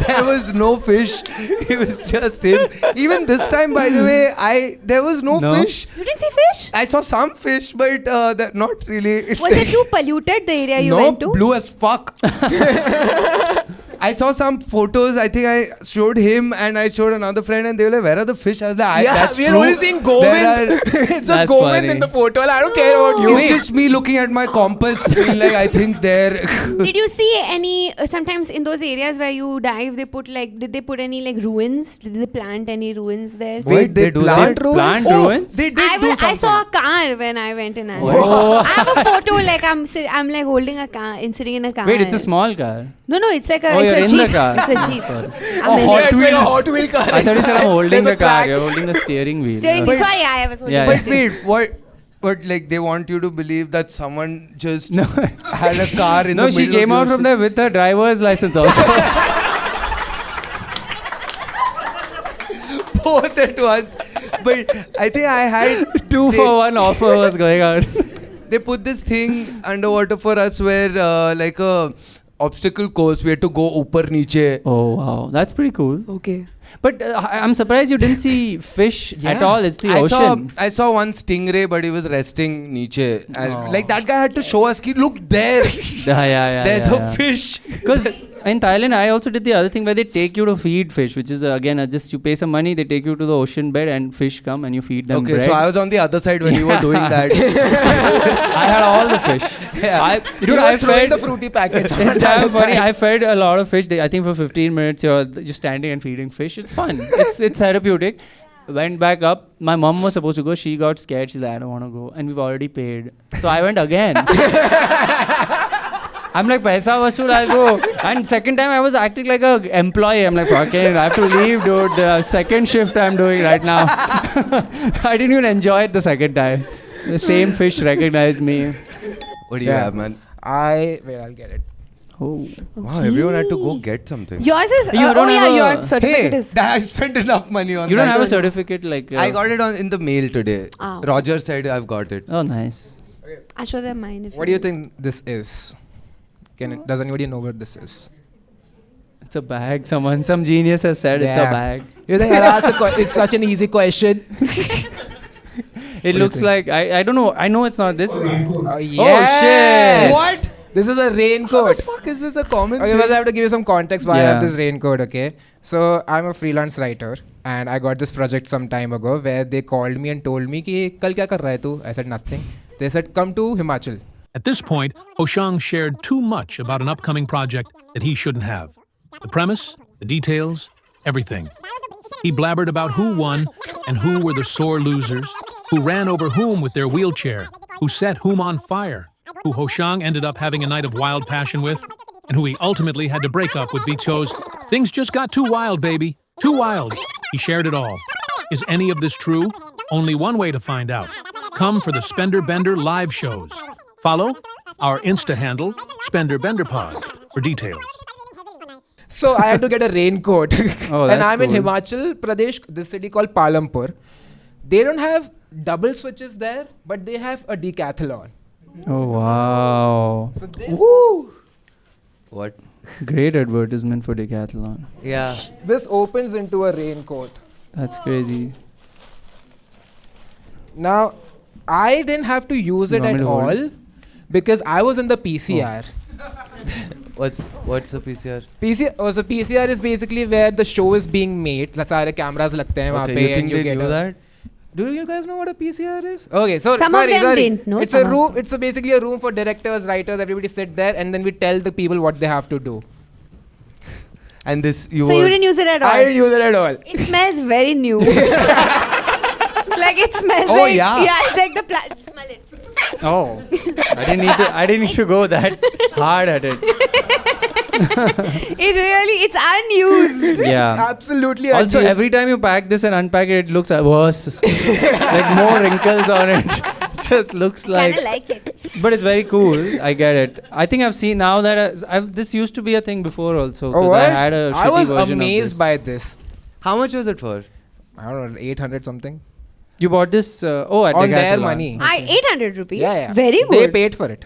There was no fish. It was just him. Even this time, by the way, there was no No? fish. You didn't see fish? I saw some fish, but not really. Was it too polluted, the area you no, went to? blue as fuck. I saw some photos. I think I showed him and I showed another friend, and they were like, "Where are the fish?" I was like, Yeah, "That's we are true. only seeing Govind. There It's just That's Govind funny. in the photo. I don't care about you. It's just me looking at my compass, being like, I think there. Did you see any, sometimes in those areas where you dive, did they put any like ruins? Did they plant any ruins there? Wait, they do plant that? ruins? Plant Oh, ruins? they did do something. I saw a car when I went in. Oh. I have a photo like I'm like holding a car and sitting in a car. Wait, it's a small car. No, it's like a, Oh, it's you're a in jeep. the car. It's a jeep. Sorry. I'm in Hot it. It's like a Wheels. Hot Wheel car. I thought you said I'm holding There's the a car. plaque. You're holding the steering wheel. Steering Oh. wheel. Sorry, I was holding Yeah, the yeah. But steering. wait, what like they want you to believe that someone just No. had a car in the No, middle she came of out the from there with her driver's license also. both at once. But I think I had 2 for 1 offer was going on. They put this thing underwater for us where like a obstacle course. We had to go upar niche. Oh wow, that's pretty cool. Okay. But I'm surprised you didn't see fish at all. It's the ocean. I saw one stingray, but he was resting niche. And Oh. like that guy had to show us, ki, look there. Yeah. There's a fish. Because in Thailand, I also did the other thing where they take you to feed fish, which is again just you pay some money, they take you to the ocean bed and fish come and you feed them Okay, bread. so I was on the other side when you were doing that. I had all the fish. Yeah. Dude, I I throwing fed the fruity packets. It's kind of funny. I fed a lot of fish. I think for 15 minutes you're just standing and feeding fish. It's fun. It's therapeutic. Went back up. My mom was supposed to go. She got scared. She's like, I don't want to go. And we've already paid. So I went again. I'm like, paisa vasool, I'll go. And second time I was acting like a employee. I'm like, fucking, I have to leave, dude. The second shift I'm doing right now. I didn't even enjoy it the second time. The same fish recognized me. What do you Yeah. have, man? I'll get it. Oh. Wow, everyone had to go get something. Yours is, You don't have your a- certificate is. I spent enough money on You that. don't have a certificate like... I got it in the mail today. Ah. Roger said I've got it. Oh, nice. I'll show them mine. If What do you think this is? Does anybody know what this is? It's a bag. Some genius has said it's a Yeah. bag. You think I'll ask it's such an easy question. It you looks think? like I don't know. I know it's not this. Yes. What? This is a How the raincoat. fuck is this a common Okay, thing? first I have to give you some context why I have Yeah. this raincoat, okay? So, I'm a freelance writer and I got this project some time ago where they called me and told me ki, kal kya kar raha hai tu? I said nothing. They said, come to Himachal. At this point, Hoshang shared too much about an upcoming project that he shouldn't have. The premise, the details, everything. He blabbered about who won and who were the sore losers, who ran over whom with their wheelchair, who set whom on fire, who Hoshang ended up having a night of wild passion with, and who he ultimately had to break up with because things just got too wild, baby. Too wild. He shared it all. Is any of this true? Only one way to find out. Come for the Spender Bender live shows. Follow our Insta handle, SpenderBenderPod, for details. So, I had to get a raincoat. Oh, and that's I'm in cool. Himachal Pradesh, this city called Palampur. They don't have double switches there, but they have a decathlon. Oh wow! So, this, What? Great advertisement for Decathlon. Yeah. this opens into a raincoat. That's crazy. Now, I didn't have to use it want me at to hold all because I was in the PCR. What's the PCR? So PCR is basically where the show is being made. Like सारे cameras लगते हैं वहाँ Okay, पे you and think you they get knew a- that? Do you guys know what a PCR is? Okay, so Some of sorry, them sorry. didn't know, It's some a of- room. It's basically a room for directors, writers. Everybody sit there, and then we tell the people what they have to do. And this you So were. you didn't use it at all. I didn't use it at all. It smells very new. Like it smells Oh, like yeah. it's like the smell it. Oh, I didn't need to go that hard at it. It's unused. Yeah. Absolutely. Also, unused. every time you pack this and unpack it, it looks worse. Like more wrinkles on it. just looks like. Kinda like it. But it's very cool. I get it. I think I've seen now that this used to be a thing before also. Oh, 'cause what? I had a I shitty was version of amazed this. by this. How much was it for? I don't know, 800 something. You bought this? At On their Decathlon. money. 800 rupees. Yeah. Very They good. paid for it.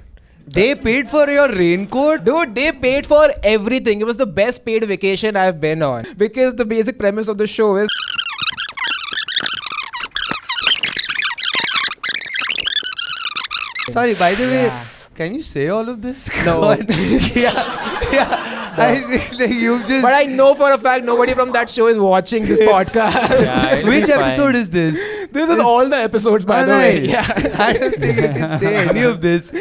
They paid for your raincoat? Dude, they paid for everything. It was the best paid vacation I've been on. Because the basic premise of the show is Sorry, by the way, can you say all of this? No. yeah. You've just. But I know for a fact nobody from that show is watching this podcast. Yeah, it'll Which be fine. episode is this? This is all the episodes, by Oh, the way. nice. Yeah. I don't think you can say any of this.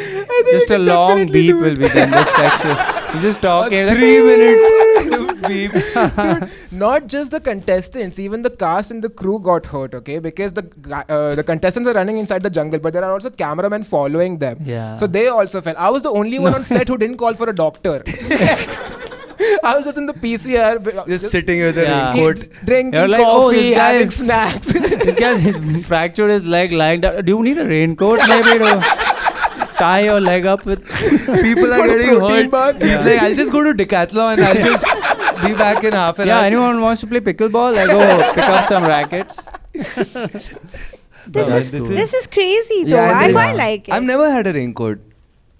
Just a long beep will be in this section. You just talking. 3-minute beep. Not just the contestants, even the cast and the crew got hurt, okay? Because the contestants are running inside the jungle, but there are also cameramen following them. Yeah. So they also fell. I was the only one on set who didn't call for a doctor. I was just in the PCR, Just sitting with a Yeah. raincoat. drinking You're like, oh, coffee, this guy having is- snacks. This guy's fractured his leg lying down. Do you need a raincoat maybe to tie your leg up with? People are For a getting protein hurt. bar. He's like, I'll just go to Decathlon and I'll just be back in half an Yeah, hour. anyone wants to play pickleball? I go pick up some rackets. This is crazy though. Yeah, I it quite is. like it. I've never had a raincoat.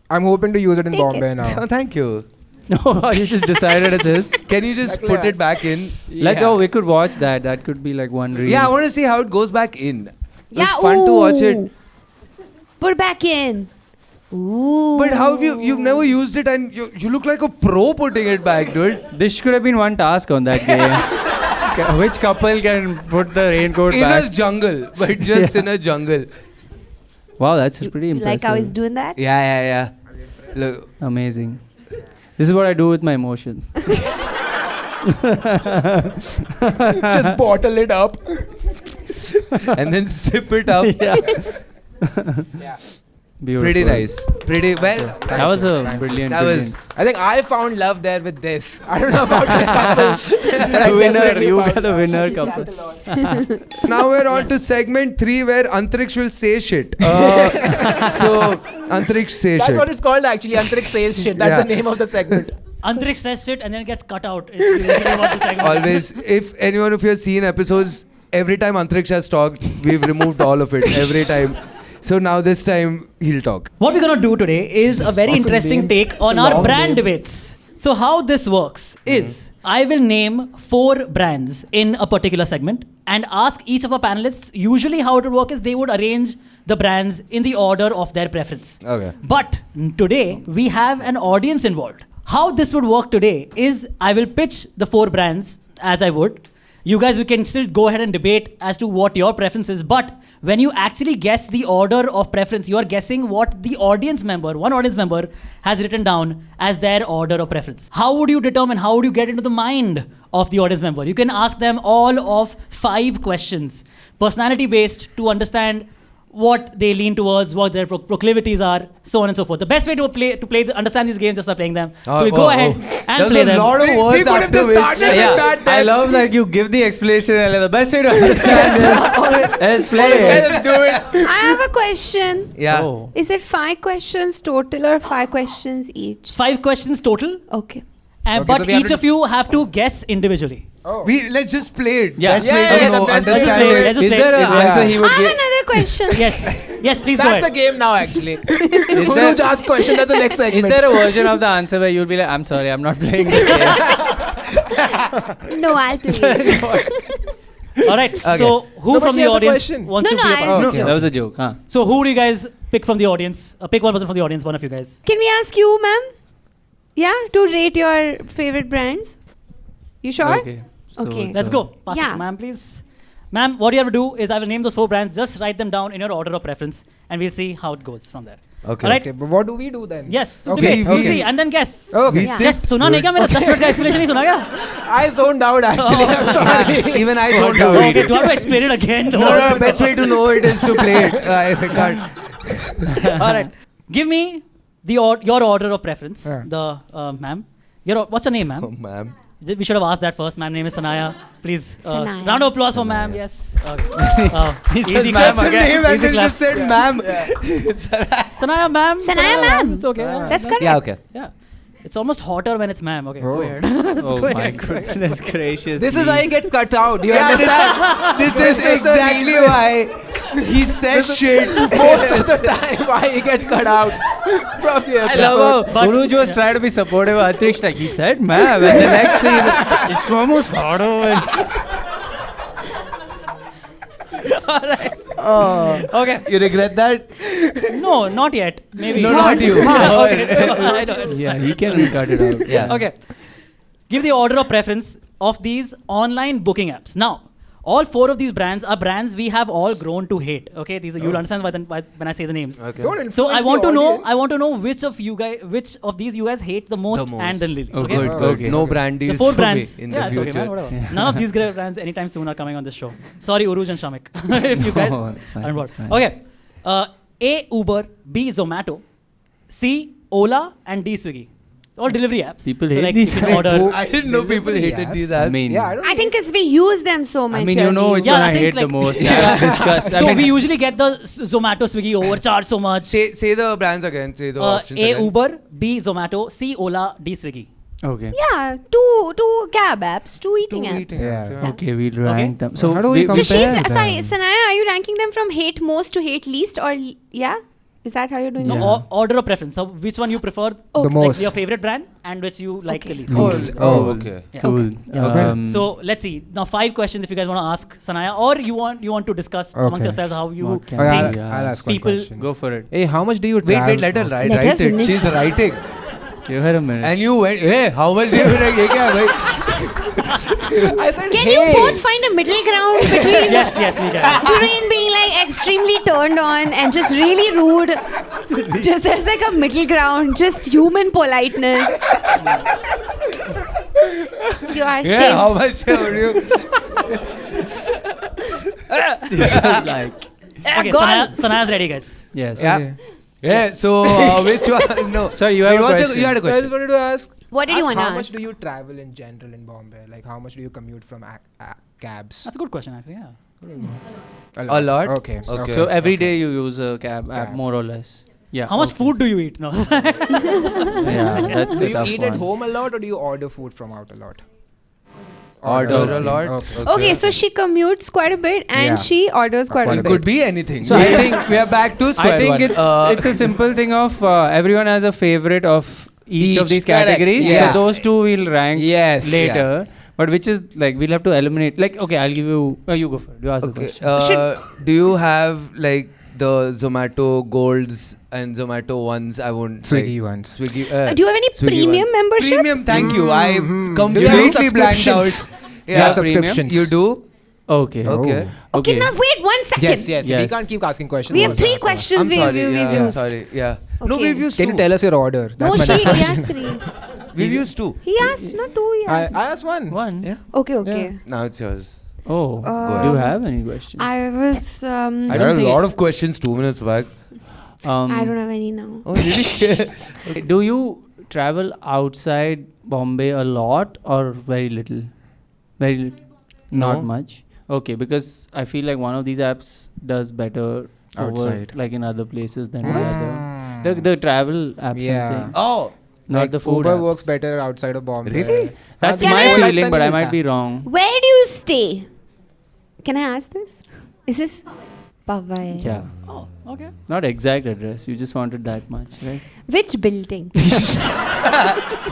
I'm hoping to use it in Take Bombay it. now. Oh, thank you. No, you just decided it's his. Can you just put it back in? Like, oh, we could watch that. That could be like one reel. Yeah, I want to see how it goes back in. Yeah, It's fun to watch it. ooh. Put back in. Ooh. But how have you've never used it and you look like a pro putting it back, dude. This should have been one task on that game. Which couple can put the raincoat In back? a jungle, but just in a jungle. Wow, that's pretty You impressive. like how he's doing that? Yeah. Look, Amazing. This is what I do with my emotions. Just bottle it up. and then sip it up. Yeah. Beautiful. Pretty nice. Pretty well. That was a brilliant. That was. I think I found love there with this. I don't know about the couples. the winner. You got the winner couple. Now we're on to segment 3 where Antriksh will say shit. So, Antriksh say That's shit. what it's called actually. Antriksh says shit. That's Yeah. the name of the segment. Antriksh says shit and then it gets cut out. It's usually what the segment is. Always, if anyone of you has seen episodes, every time Antriksh has talked, we've removed all of it. Every time. So now this time, he'll talk. What we're gonna do today is a very Awesome interesting name. take on our Long brand name. debates. So how this works is I will name 4 brands in a particular segment and ask each of our panelists. Usually how it would work is they would arrange the brands in the order of their preference. Okay. But today we have an audience involved. How this would work today is I will pitch the 4 brands as I would. You guys, we can still go ahead and debate as to what your preference is. But when you actually guess the order of preference, you are guessing what the one audience member has written down as their order of preference. How would you determine, how would you get into the mind of the audience member? You can ask them all of 5 questions, personality based, to understand what they lean towards, what their proclivities are, so on and so forth. The best way to understand these games is by playing them. So we go ahead and play There's a them. lot of words could have after just which. started with Yeah, that. I love that you give the explanation. And the best way to understand this is play it. Let's do it. I have a question. Yeah. Oh. Is it 5 questions total or 5 questions each? 5 questions total, Okay. and Okay, but so we have each to of you have to guess individually. Let's just play it. Yeah. Best Yeah, way yeah, to the know, best way to understand play it. it. Let's just Is play there it. an Yeah. answer he I would have give? another question. Yes, please go That's ahead. the game now, actually. Is Who there- knows ask question? That's the next Is segment. there a version of the answer where you'll be like, I'm sorry, I'm not playing this game? No, I'll play. All right. So who No, but from she the has a audience question. wants No, to no, be a I part? asked you. That was a joke, huh? So who do you guys pick from the audience? Pick one person from the audience. One of you guys. Can we ask you, ma'am? Yeah, to rate your favorite brands? You sure? Okay. So Okay. it's Let's a- go. Pass Yeah. it, ma'am, please. Ma'am, what you have to do is I will name those 4 brands. Just write them down in your order of preference, and we'll see how it goes from there. Okay. All right. Okay, but what do we do then? Yes. Okay, Debate. We'll okay. see, and then guess. Okay. We Yeah. sit- Yes. सुना नहीं क्या मेरा 10 minute का explanation नहीं सुना क्या? I zoned out actually. I'm sorry. Even I don't Oh, know. okay. Do I have to explain it again? No, best way to know it is to play it. If I can't. All right. Give me your order of preference. Yeah. The ma'am. What's your name, ma'am? Oh, ma'am. We should have asked that first. Ma'am name is Sanaya. Please, Sanaya. round of applause for ma'am. Yes. Okay. He Easy says clap. ma'am The again. name and Easy then clap. just said ma'am. Sanaya ma'am. Sanaya ma'am. It's okay. That's correct. Yeah, okay. Yeah. It's almost hotter when it's ma'am. Okay, go Oh. ahead. Oh go my ahead. goodness gracious. This is why he gets cut out. You Yeah, understand? this is exactly why he says shit. Most of the time, why he gets cut out from the I episode. love how Uruj was trying to be supportive. Atrish like he said, "Ma'am," and the next thing is, it's almost harder. And Okay. You regret that? No, not yet. Maybe. No, not you. Okay. I don't. yeah, he can cut it out. Yeah. Okay. Give the order of preference of these online booking apps. Now, all four of these brands are brands we have all grown to hate. Okay, these are, you'll understand when I say the names. Okay. Don't So influence I want the to know. audience. I want to know which of these you guys hate the most, and then Lily. Oh, Okay. good, Good. Okay. No brand deals The four for brands. me in Yeah, the it's future. okay, man. Whatever. None of these great brands anytime soon are coming on this show. Sorry, Uruj and Shamik, if you guys No, it's fine, are involved. it's fine. Okay. A. Uber, B. Zomato, C. Ola, and D. Swiggy. All delivery apps. People so hate like these you can apps. order. I didn't know people Delivery hated apps? these I apps. mean, Yeah, I don't. I think because we use them so much. I mean, you know which Yeah, one I I think hate the like- most. Yeah, discuss. I So mean, we usually get the Zomato, Swiggy overcharged so much. Say the brands again. Say the options A. again. Uber, B. Zomato, C. Ola, D. Swiggy. okay. Yeah, two cab apps, two eating Two apps. eating Yeah. apps, yeah. Okay, we'll rank them. So How do we So she's compare sorry, them? Sanaya. Are you ranking them from hate most to hate least, or yeah? Is that how you're doing No, it? Yeah. order of preference. So which one you prefer? The Like most. your favorite brand and which you like the least. Oh, okay. Yeah. Cool. Okay. So let's see. Now 5 questions if you guys want to ask Sanaya, or you want to discuss amongst Okay. yourselves how you What can Okay, we, think. I'll ask one people question. Go for it. Hey, how much do you Wait, travel? let her write, Let her write it. finish. She's writing. Give her a minute. And you went, hey, how much do you like? ये क्या है भाई? I said, Can hey. you both find a middle ground between Yes, we can. between being like extremely turned on and just really rude? Just there's like a middle ground, just human politeness. You are Yeah, safe. how much would you? This is like, Okay, Sanaya's ready, guys. yes. Yeah. Yeah, so which one? No. Sorry, you have Wait, a what's question. You had a I just question. wanted to ask. What did you want to How ask? much do you travel in general in Bombay? Like, how much do you commute from cabs? That's a good question, actually. Yeah. A lot? Okay. Okay. So every day you use a cab app, Cab. more or less. Yeah. How much food do you eat? No. Yeah, that's Do a you tough eat one. at home a lot or do you order food from out a lot? Order a lot. Okay. Okay, so she commutes quite a bit and Yeah. she orders quite a It bit. could be anything. So I think- we are back to square I think one. it's a simple thing of everyone has a favorite of each of Each, these correct, categories. yes. So those two we'll rank Yes. later. But which is like we'll have to eliminate. Like okay, I'll give you. You go for it. You ask the Okay. question. Do you have like the Zomato Golds and Zomato ones? I won't. Swiggy like, ones. Swiggy. Do you have any Swiggy premium ones. membership? Premium. Thank you. I Do you have completely blanked subscriptions? out. You have premium? subscriptions. You do? Okay. Okay. Okay, now wait 1 second. Yes. We Yes. can't keep asking questions. We have also. 3 questions I'm sorry. we've Yeah, used. sorry. Yeah. No, Okay. we've used Can you two. tell us your order? No, my next he question. asked 3. We've used two. He asked, not 2, he I asked. asked one. One. Yeah. Okay. Now it's yours. Oh. Do you have any questions? I was, I I don't had a think lot of questions 2 minutes back. I don't have any now. Oh, really? Do you travel outside Bombay a lot or very little? Not No. much. Okay, because I feel like one of these apps does better Outside. over, like in other places than the other. The travel apps. I'm Yeah. saying. Oh. Not Like the food Uber apps. works better outside of Bombay. Really? That's Can my I- feeling, but I might be wrong. Where do you stay? Can I ask this? Is this Powai? Yeah. Oh, okay. Not exact address. You just wanted that much, right? Which building?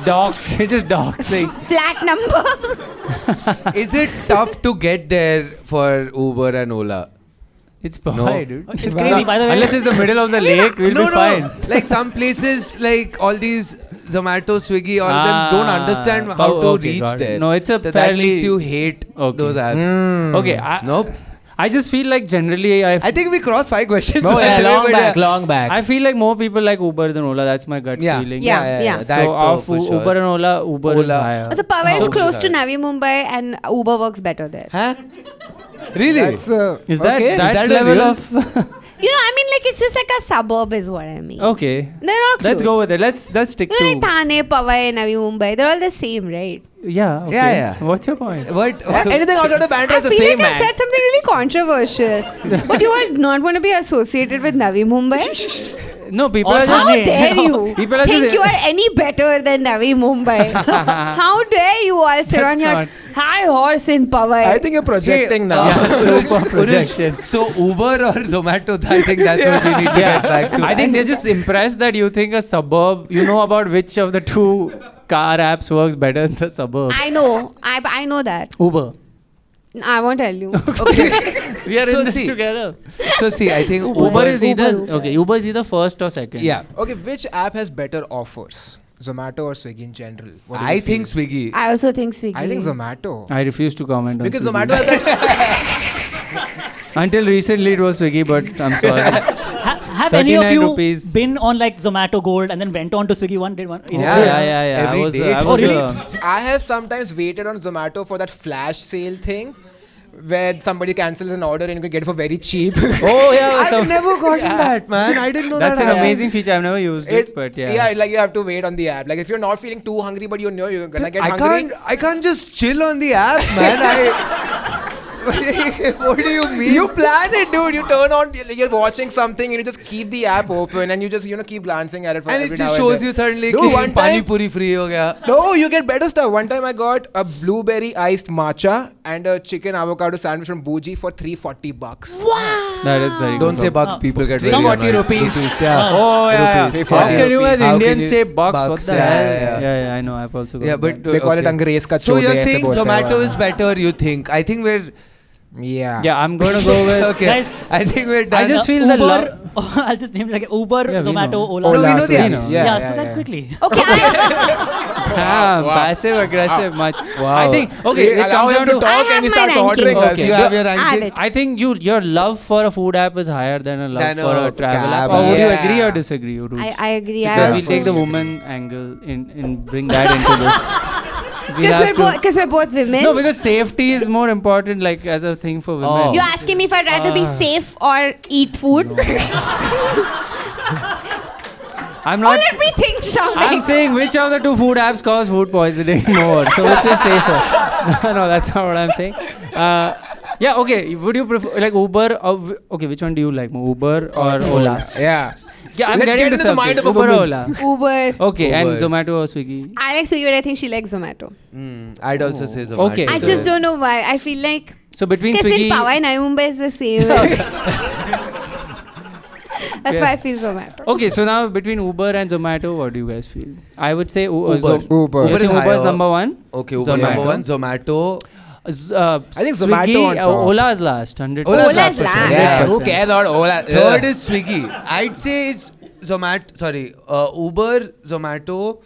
Docs. It's just doxing. Flat number? Is it tough to get there for Uber and Ola? It's Powai, dude. It's crazy, by the way. Unless it's the middle of the lake, we'll be fine. Like some places, like all these Zomato, Swiggy, all of them don't understand Ah, how to okay, reach got it. there. No, it's a that fairly- makes you hate Okay. those apps. Okay. Nope. I just feel like generally I think we crossed 5 questions. No, yeah, by the way, but yeah. long back. I feel like more people like Uber than Ola. That's my gut Yeah. feeling. Yeah. That So too, of for sure. Uber and Ola, Uber is Ola. higher. So Powai is So- close to Navi Mumbai and Uber works better there. Huh? Really? That's, Is that okay. that Is that a level real- of? You know, I mean, like, it's just like a suburb is what I mean. Okay. They're not close. Let's go with it. Let's stick You know, like to. Thane, Powai, Navi Mumbai, they're all the same, right? Yeah. Okay. Yeah. What's your point? What? Anything outside of Bandra I is the feel same, like I've man. said something really controversial. But you are not going to be associated with Navi Mumbai? No, people Or are just. How dare you People are think just. you are any better than Navi Mumbai? How dare you all sit That's on your not- high horse in Powai? I think you're projecting now. Super projection. So Uber or Zomato? I think that's what we need to get back to. I think they're just impressed that you think a suburb, you know about which of the two car apps works better in the suburb. I know. I know that. Uber. I won't tell you. We are So in this see- together. So see, I think Uber is either Uber. okay. Uber is either first or second. Yeah, Okay, which app has better offers? Zomato or Swiggy in general? What do you I feel? think Swiggy. I also think Swiggy. I think Zomato. I refuse to comment on Because Swiggy. Zomato has that. Until recently it was Swiggy, but I'm sorry. Have any of 39 you rupees. been on like Zomato Gold and then went on to Swiggy one? Did one? Yeah. Every I was, day. I Oh, was, really? I have sometimes waited on Zomato for that flash sale thing where somebody cancels an order and you can get it for very cheap. oh yeah, I've never gotten that, man. I didn't know that's that. an amazing feature. I've never used it, but yeah. Yeah, like you have to wait on the app. Like if you're not feeling too hungry, but you know you're gonna get hungry. I can't just chill on the app, man. What do you mean? You plan it, dude. You turn on, you're watching something, and you just keep the app open, and you just keep glancing at it. For and every it just now shows and you then. suddenly Dude, कि one pani time- puri free ho gaya. No, you get better stuff. One time I got a blueberry iced matcha and a chicken avocado sandwich from Bougie for $340. That is very Don't good. say bucks. People get very 340 annoyed. rupees. Yeah. Oh yeah. Rupees. How can you as How can Indians you- say bucks? What bucks, the yeah, hell? yeah, Yeah, I know. I've also got Yeah, that. but They call it okay. Angrez ka So chode, you're aise saying bolte hai Zomato wahan. is better? You think? I think we're. Yeah. Yeah, I'm gonna go with. Okay. Guys, I think we're done. I just feel the love. Uber. I'll just name it like Uber, Yeah, we Zomato, know. Ola. No, we know the Swiggy. apps. Yeah, Yeah, so that yeah. quickly. Okay, Damn, passive aggressive much. Wow. I think okay. We It allow comes him down to to. talk I and he have starts my ordering ranking. us. Okay. You have your I have ranking. it. I think your love for a food app is higher than a love Than for a a travel cab app. Or would you app. agree or Yeah. disagree? Uruj? I agree. I Because also. we'll take the woman angle in bring that into this. We'll have to- Because we're both women. No, because safety is more important, like as a thing for women. Oh. You're asking me if I'd rather be safe or eat food? I'm Oh, not. let me think, Shamik. I'm saying which of the two food apps cause food poisoning more. So which is safer? No, that's not what I'm saying. Yeah, okay. Would you prefer like Uber? Or, okay, which one do you like more, Uber or Ola? Yeah. Yeah, I'm Let's getting get to into the mind something. of a Uber or woman. Ola? Uber. Okay, and Uber. Zomato or Swiggy? I like Swiggy, but I think she likes Zomato. I'd also say Zomato. Okay, I so- just don't know why. I feel like So between because in Swiggy, Powai, Navi Mumbai is the same. That's why I feel Zomato. okay, so now between Uber and Zomato, what do you guys feel? I would say Uber. Uber. You're Uber is saying Uber is higher. number one. Okay, Uber Zomato. number one. Zomato. I think Zomato Swiggy, on top. Ola is last. 100%. Ola's Ola's last for sure. last. Yeah, 100%. who cares about Ola? Third is Swiggy. I'd say it's Zomato. Sorry, Uber, Zomato,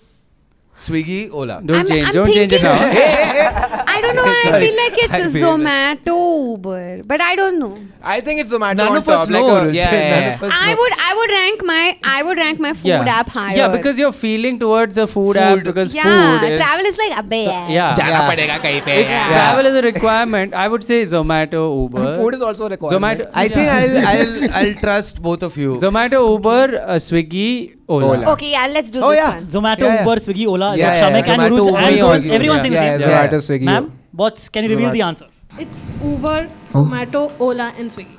Swiggy, Ola. Don't change. I'm Don't change it thinking- now. I don't know why I Sorry. feel like I it's feel Zomato, Uber, but I don't know. I think it's Zomato None on of us top. know. Like a, Ruchi. yeah, None yeah. of us I know. would rank my food app higher. Yeah, because you're feeling towards a food app Food. because yeah, food is travel is like abbe. yeah. Jana padega kahin pe. It's, Yeah. Travel is a requirement. I would say Zomato, Uber. Food is also a requirement. Zomato. I think I'll trust both of you. Zomato, Uber, Swiggy, Ola. Ola. Okay, yeah, let's do Oh, this yeah. one. Zomato, Yeah, yeah. Uber, Swiggy, Ola, Yeah, Shamek yeah, and Zomato, Uruj Uber, and Swiggy. Uruj. Everyone's saying the Yeah, same. Zomato, Swiggy. Ma'am, can you reveal the answer? It's Uber, Zomato, Ola, and Swiggy.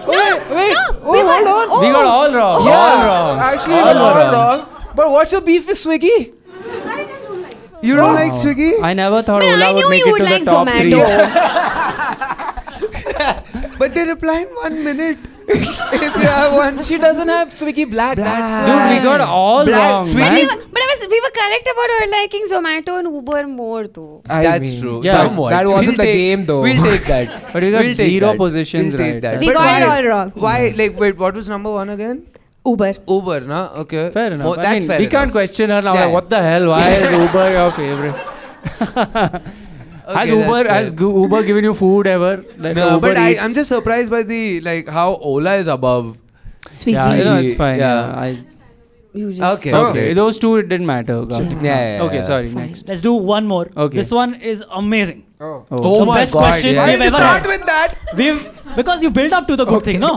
Wait, we hold on. We got all wrong. Yeah, All wrong. actually, All we got all wrong. wrong. But what's your beef with Swiggy? You don't like Swiggy? I never thought But I Ola would knew make you it would to the like top Zomato. 3. But they reply in 1 minute. If you have one. She doesn't have Swiggy Black. That's Dude, we got all Black wrong, Swiggy- man. We were correct about her liking Zomato and Uber more though. That's true. yeah, Somewhat. that wasn't We'll the take- game though. We'll take that. But we got We'll take zero that. positions We'll take right. that. We But got why- it all wrong. Why? Like, wait, what was number one again? Uber. Uber, na? Okay. Fair enough. Oh, I that's mean, fair we can't enough. question her now. Yeah. Like, what the hell? Why is Uber your favorite? Has Okay, Uber that's fair. Uber given you food ever? Like No, Uber but Eats? I'm just surprised by the like how Ola is above. Swiggy. Yeah, you know, it's fine. Yeah. Yeah. You just Okay. Okay, those two it didn't matter. Got it. Yeah. Okay, sorry. Next. Let's do one more. Okay. This one is amazing. Oh The my best god. question Yes. we've ever Start had. with that. Because you build up to the good thing, no?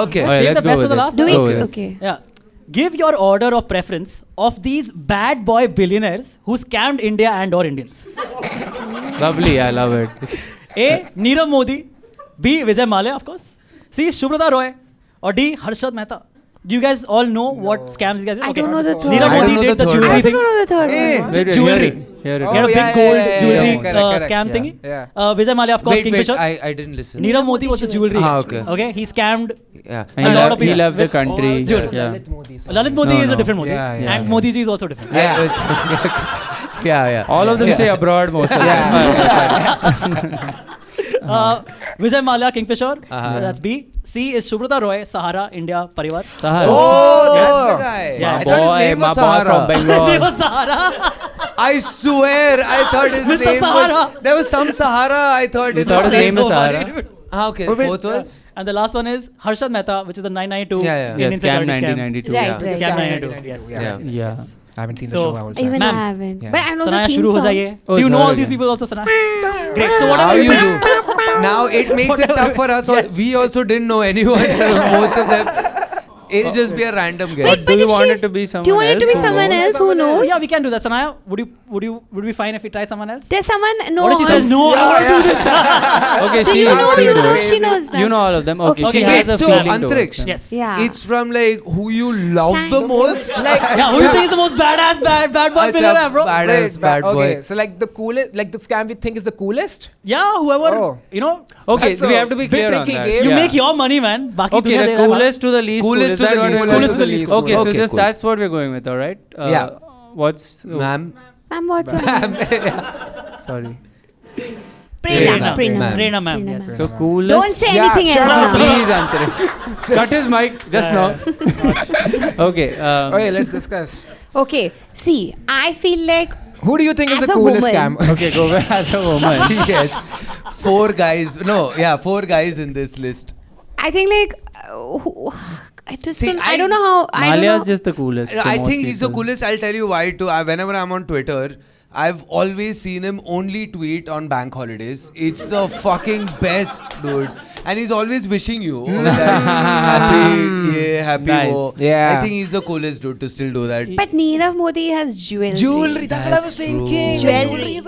Okay. Alright, Save let's the go best with for the it. last. Do we? Go with it. Okay. Yeah. Give your order of preference of these bad boy billionaires who scammed India and or Indians. Lovely. I love it. A. Nirav Modi. B. Vijay Mallya, of course. C. Subrata Roy. Or D. Harshad Mehta. Do you guys all know what scams you guys did? I don't know the third Nirav I Modi don't know did the the third I jewelry also thing. don't know the third one. Wait, Jewelry. Hear it. He had a yeah, big gold yeah, jewelry yeah, correct, scam yeah. thingy. Yeah. Vijay Mallya, of course, Wait, Kingfisher. I didn't listen. Nirav Modi was the jewelry. Ah, actually. okay. Okay, he scammed. Yeah. And A he lot left, of people he left the with- country. Yeah. Lalit Modi No, is a no. different Modi. Yeah, yeah. And Modi ji is also different. Yeah. All of them say abroad most of them. Vijay Mallya, Kingfisher. That's B. C is Subrata Roy, Sahara, India, Parivar. Sahar. Oh, that's the guy. Yeah. I thought his name my was boy from Sahara. His name Bengal. was Sahara. I swear, I thought his Mr. name Sahara. was. There was some Sahara. I thought You it thought was. his name was so funny, Sahara? dude. Ah, okay. Fourth was. And the last one is Harshad Mehta, which is the 992 Yeah, yeah. Indian Yeah, scam security scam. 1992. Right, Yeah. right. Scam right. 992. Yes. Yeah. Yeah. I haven't seen So, the show. I will Even try. I Ma'am. haven't. Yeah. But I know Sanaya, the theme shuru ho song. jaiye. Oh, Do you know sorry, all these yeah. people also, Sanaya? Great. So what Now are you you do. Now it makes it tough for us. We also didn't know anyone. Most of them. It'll just be a random Or guess. do you if want she- it to be someone Do you want it to be else who someone knows? else who knows? Yeah, we can do that. Sanaya, would we fine if we tried someone else? There's someone. No. What if she says no? I want to do this. Okay, Do she you know? she You do know. it. She knows them. You know all of them. Okay, Okay. she Okay, has a so feeling Antriksh. towards them. Yes. Yeah. It's from like who you love Thank the you. most. Like Yeah, who do you think is the most badass bad boy Acha, billionaire, bro? badass bad boy. Okay, so like the coolest, like the scam we think is the coolest. Yeah, whoever, Oh. you know, Okay, That's so we a have to be bit clear on tricky that. game. you Yeah. make your money, man. Baki Okay, duniya the dekha, man. coolest to the least Coolest Is to that the what least we're coolest going to the with? least Okay, so Okay, just cool. that's what we're going with, all right? Yeah. What's Ma'am. Ma'am, what's your name? Sorry. Prerna. Prerna, ma'am, Prerna, yes. ma'am. So coolest. Don't say Yeah, anything shut else up, now. Please, Antariksha. Cut his mic just now. Okay. Okay, let's discuss. Okay. See, I feel like Who do you think is As the a coolest woman. scam? Okay, go back as a woman. Yes. 4 guys. No, yeah, 4 guys in this list. I think like I just See, don't, I don't know how. I don't Malia's know. just the coolest. to I most think he's the people. coolest. I'll tell you why too. Whenever I'm on Twitter, I've always seen him only tweet on bank holidays. It's the fucking best, dude. And he's always wishing you happy Nice. wo. Yeah. I think he's the coolest dude to still do that. But Nirav Modi has jewelry. Jewelry, that's what I was That's thinking. true. Jewelry.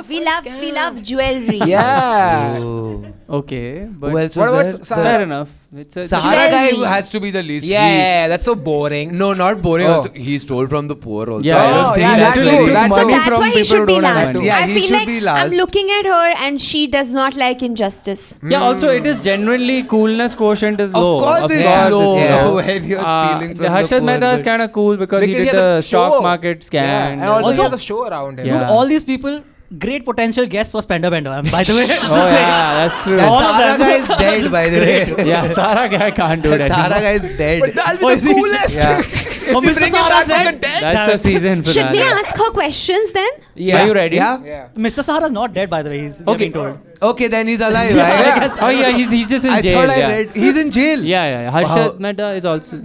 We love jewelry. Yeah. Oh. Okay, but Who else What was about there? fair The- enough. It's a Sahara guy Jewelry. has to be the least. Yeah, that's so boring. No, not boring. Oh. Also, he stole from the poor also. Yeah, I don't oh, think yeah, that's that very too. That's So money that's from why he people should who be don't have last. money. Yeah, I he feel should like be last. I'm looking at her and she does not like injustice. Yeah, also it is genuinely coolness quotient is Of low. course it's course low. yeah. When you're stealing from the Harshad the Mehta poor. is kind of cool because he Because did he has the a stock show. market scam. Yeah. And also, he Also- has a show around him. Yeah. Dude, all these people, great potential guests for Spender Bender. By the way, Oh yeah, that's true. That All of Sahara them. guy is dead, by the way. Yeah, Sahara guy can't do it That Sahara anymore. guy is dead. But that'll Oh, be is the he- coolest. Yeah. Oh, Mr. Sahara's dead. That's the season Should finale. we ask her questions then? Yeah. Are you ready? Yeah. Yeah. Mr. Sahara's not dead, by the way. He's we're Okay. being told. Okay, then he's alive, right? Oh yeah, he's just in I jail. thought I yeah. read. He's in jail. Yeah. Harshad Mehta is also.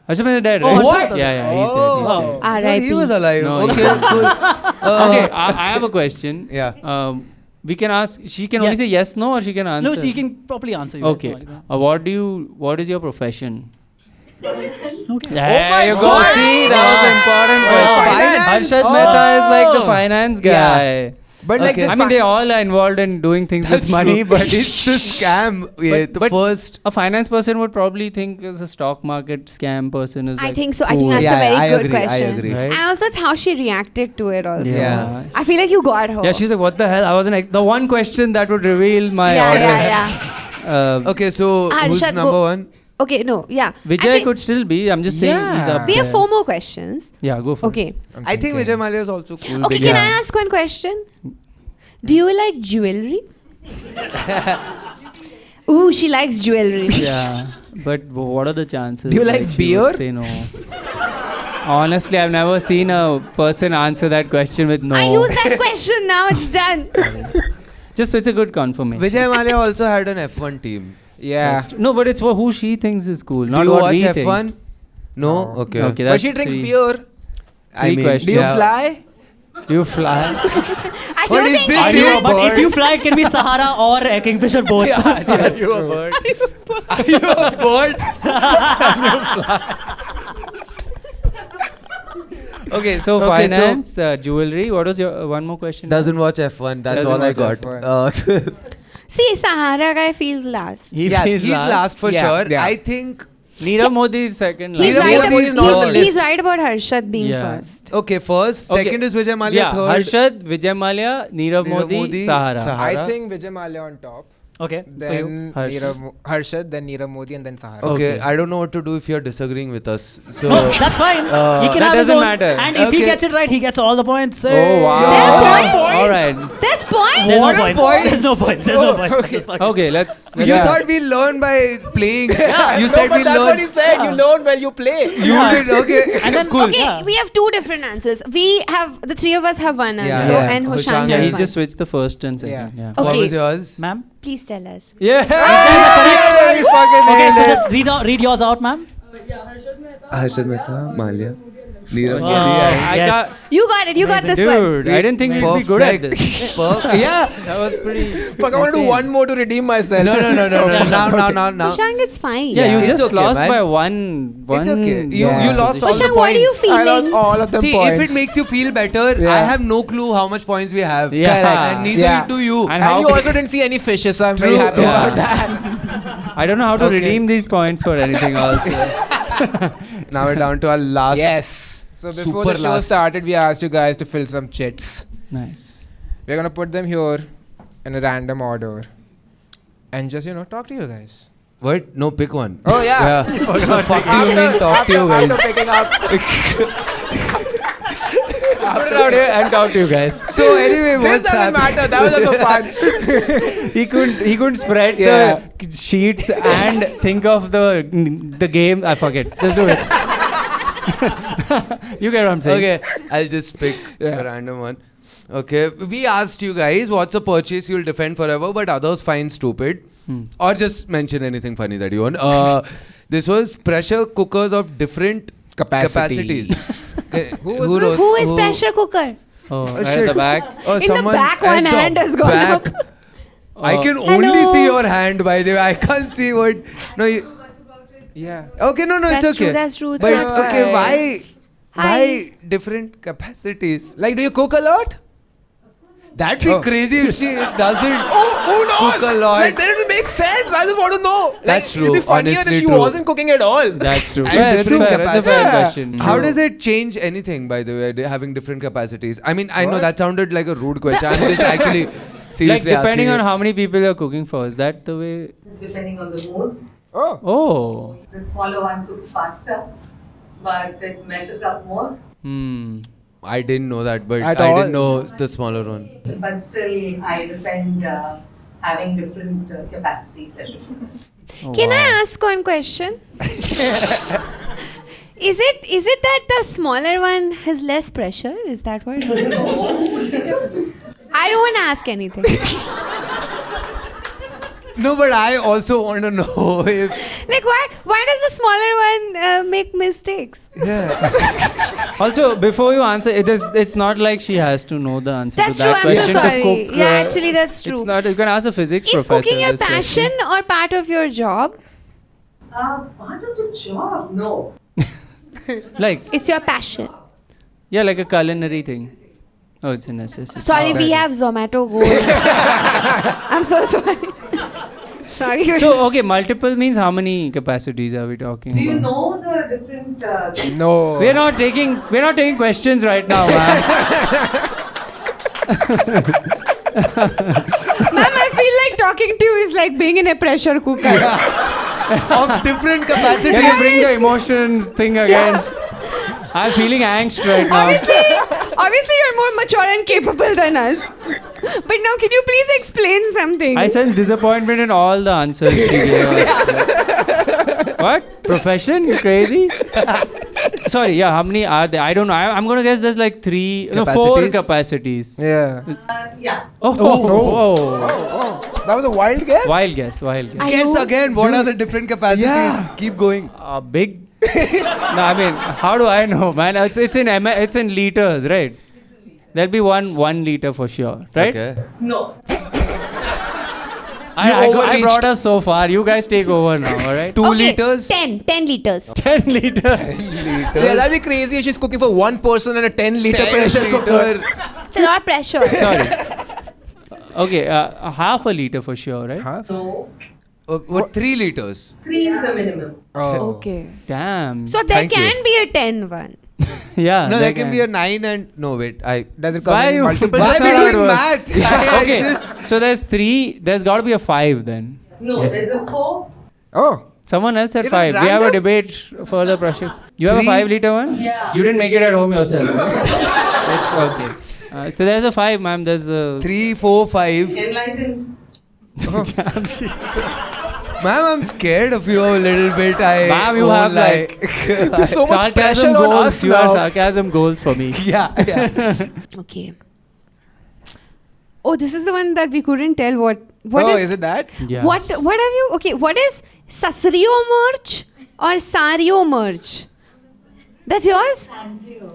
Harshad Mehta dead, Oh, right? what? Yeah, he's dead. Oh. He's dead. I thought he was R.I.P. alive. No, okay, he's cool. Okay, I have a question. Yeah. We can ask. She can only Yes. say yes, no, or she can answer. No, she can properly answer you. Okay. guys. No worries. What is your profession? Okay. There my you go. God. See, that was an important question. finance. Harshad Mehta is like the finance guy. Yeah. But like, Okay. I mean, they all are involved in doing things with money, but it's the scam. Yeah, the but first. a finance person would probably think as a stock market scam person is I like think so. I think cool. that's Yeah, a very I good agree, I question. agree. Right? And also, it's how she reacted to it. Also, Yeah. I feel like you got her. Yeah, she's like, what the hell? I wasn't the one question that would reveal my yeah, order. yeah. Okay, so who's Harshad, number go- one? Okay, no, yeah. Vijay Actually, could still be. I'm just saying he's Yeah. up we have there. 4 more questions. Yeah, go for it. Okay. I think Vijay Mallya is also cool. Okay, because- can I ask one question? Do you like jewelry? Ooh, she likes jewelry. Yeah, but what are the chances? Do you like she beer? would say no. Honestly, I've never seen a person answer that question with no. I use that question now. It's done. Just it's a good confirmation. Vijay Mallya also had an F1 team. yeah. No, but it's who she thinks is cool, Do not you what watch we F1? think. No? Okay. Okay, But that's she drinks three. beer. Three questions. Do you yeah. fly? Do you fly? I What don't is think this? Are you, anyone- but if you fly, it can be Sahara or Kingfisher both. Are you a bird? Are you a bird? Okay, so Okay, so- finance, jewelry. What was your one more question? Doesn't watch F1. That's Doesn't all I watch got. F1. See, Sahara guy feels last. He Yeah, feels he's last for Yeah, sure. yeah. I think. Neerav Modi is second He's last. Neerav right, Modi is not on the about, he's list. right about Harshad being Yeah. first. Okay, first. Okay. Second is Vijay Mallya. Yeah, Third. Harshad, Vijay Mallya, Neerav Neerav Modi, Sahara. Sahara. I think Vijay Mallya on top. Okay. For you. Then Harsh. Harshad, then Neerav Modi, and then Sahara. Okay, Okay. I don't know what to do if you're disagreeing with us. So. No, that's fine. he can that have his doesn't own. matter. And if he Okay. gets it right, he gets all the points. Oh wow! There are points? All right. There's points. There's What no points. points? There's no points. There's no points. It's fine. Okay, let's. You thought we learn by playing. You No, said but we that's learn. what he said. You learn while you play. You did, okay. And then, cool. Okay, Yeah. we have two different answers. We have the three of us have one answer, Yeah, yeah. and Hoshang Hoshang Yeah, has he's one. just switched the first and second. Yeah. Okay. What was yours? Ma'am. Please tell us. Yeah. Okay, We fucking so nailed it. just read yours out, ma'am. Harshad Mehta, Mallya, Neerav Oh, Modi. I yes. got. You got it. You got this one. Dude, I didn't think we'd be good at this. Yeah. That was pretty. Fuck, I want to do insane. one more to redeem myself. No. Now. Hoshang, it's fine. Yeah, you It's just okay, lost man. by one. It's okay. You Yeah. lost all the Hoshang, what are you points. feeling? I lost all of them See, points. if it makes you feel better, Yeah. I have no clue how much points we have. Yeah. And neither Yeah. do you. And And how you also didn't see any fishes, so I'm very True. happy Yeah. about that. I don't know how to Okay. redeem these points for anything else. Now we're down to our last. Yes. So before Super the show last. started, we asked you guys to fill some chits. Nice. We're gonna put them here in a random order, and just talk to you guys. What? No, pick one. Oh yeah. What the fuck do you mean talk to you After guys? picking up. Put it out here and talk to you guys. So anyway, This what's doesn't happening? matter. That was also fun. He couldn't spread Yeah. the sheets and think of the game. I forget. Just do it. You get what I'm saying? Okay, I'll just pick Yeah. a random one. Okay, we asked you guys what's a purchase you'll defend forever, but others find stupid, or just mention anything funny that you want. This was pressure cookers of different Capacities. capacities. Okay, Who was Who is pressure cooker? Oh, right at shit. the back. Oh, In the someone back, at one the hand has gone back. up. I can only Hello. see your hand, by the way. I can't see what. No, you. Yeah. Okay, no, it's That's okay. true, that's true. It's But not- okay, why? Hi. Why different capacities? Like, do you cook a lot? That'd be crazy if she doesn't Who knows? cook a lot. Like, then it makes sense. I just want to know. That's It'd be true, funnier honestly if she true. wasn't cooking at all. That's true. And Yeah, that's different fair. That's a fair capacity. question. How True. does it change anything, by the way, having different capacities? I mean, I know that sounded like a rude question. I'm just actually Like seriously depending asking on it. how many people you're cooking for, is that the way? Depending on the mood. Oh. Oh. The smaller one cooks faster, but it messes up more. I didn't know that, but At I all? didn't know the smaller one. But still, I defend having different capacity pressure cookers. Oh, Can I wow. ask one question? Is it that the smaller one has less pressure? Is that what? I don't want to ask anything. No, but I also want to know if. Like why does the smaller one make mistakes? Also, before you answer, it's not like she has to know the answer That's to true. that I'm so question to sorry. cook. Yeah, actually, that's true. It's not. You can ask a physics Is professor. cooking your this question. passion or part of your job? Part of the job, no. Like, It's your passion. yeah, like a culinary thing. Oh, it's a necessity. Sorry, we have Zomato Go. I'm so sorry. Sorry. So, okay, multiple means how many capacities are we talking Do you about? know the different? No. We're not taking questions right now, man. Ma'am, I feel like talking to you is like being in a pressure cooker. Of different capacities. Can you bring the emotion thing again? I'm feeling angst right now. Obviously, you're more mature and capable than us. But now, can you please explain something? I sense disappointment in all the answers she gave us. What? Profession? You crazy? Sorry, yeah, how many are there? I don't know. I'm going to guess there's like 4 Capacities? capacities. Yeah. Yeah. Oh. That was a wild guess. Wild guess. I Guess know. again. What are the different capacities? Yeah. Keep going. Big. No, I mean, how do I know, man? It's in liters, right? There'll be 1 liter for sure, right? Okay. No. I overreached. brought us so far. You guys take over now, all right? 2 Okay, liters. 10 liters. 10 liters. Yeah, that'd be crazy if she's cooking for one person in a 10-liter pressure cooker. It's a lot of pressure. Sorry. Okay, half a liter for sure, right? Huh? No. What? 3 liters. 3 is the minimum. Oh. Okay. Damn. So there Thank you. can be a 10 one. yeah. No, there can be a 9 and no wait. Does it come Why in you- multiple? Why are That's we not how it doing works. math? I Okay, just- so there's 3. There's got to be a 5 then. No, Yeah. there's a 4. Oh. Someone else said Is it 5. We have a random? debate for the pressure. You have a 3? 5 liter one? Yeah. You didn't make it at home yourself. Right? It's okay. So there's a 5, ma'am. There's a. 3, 4, 5. Enlightened. Damn, she's so. Ma'am, I'm scared of you a little bit. Ma'am, you won't have lie. So much pressure sarcasm on goals. us You are now. sarcasm goals for me. yeah. Okay. Oh, this is the one that we couldn't tell what Is it that? Yeah. What have you? Okay, what is Sasrio merch or Sario merch? That's yours?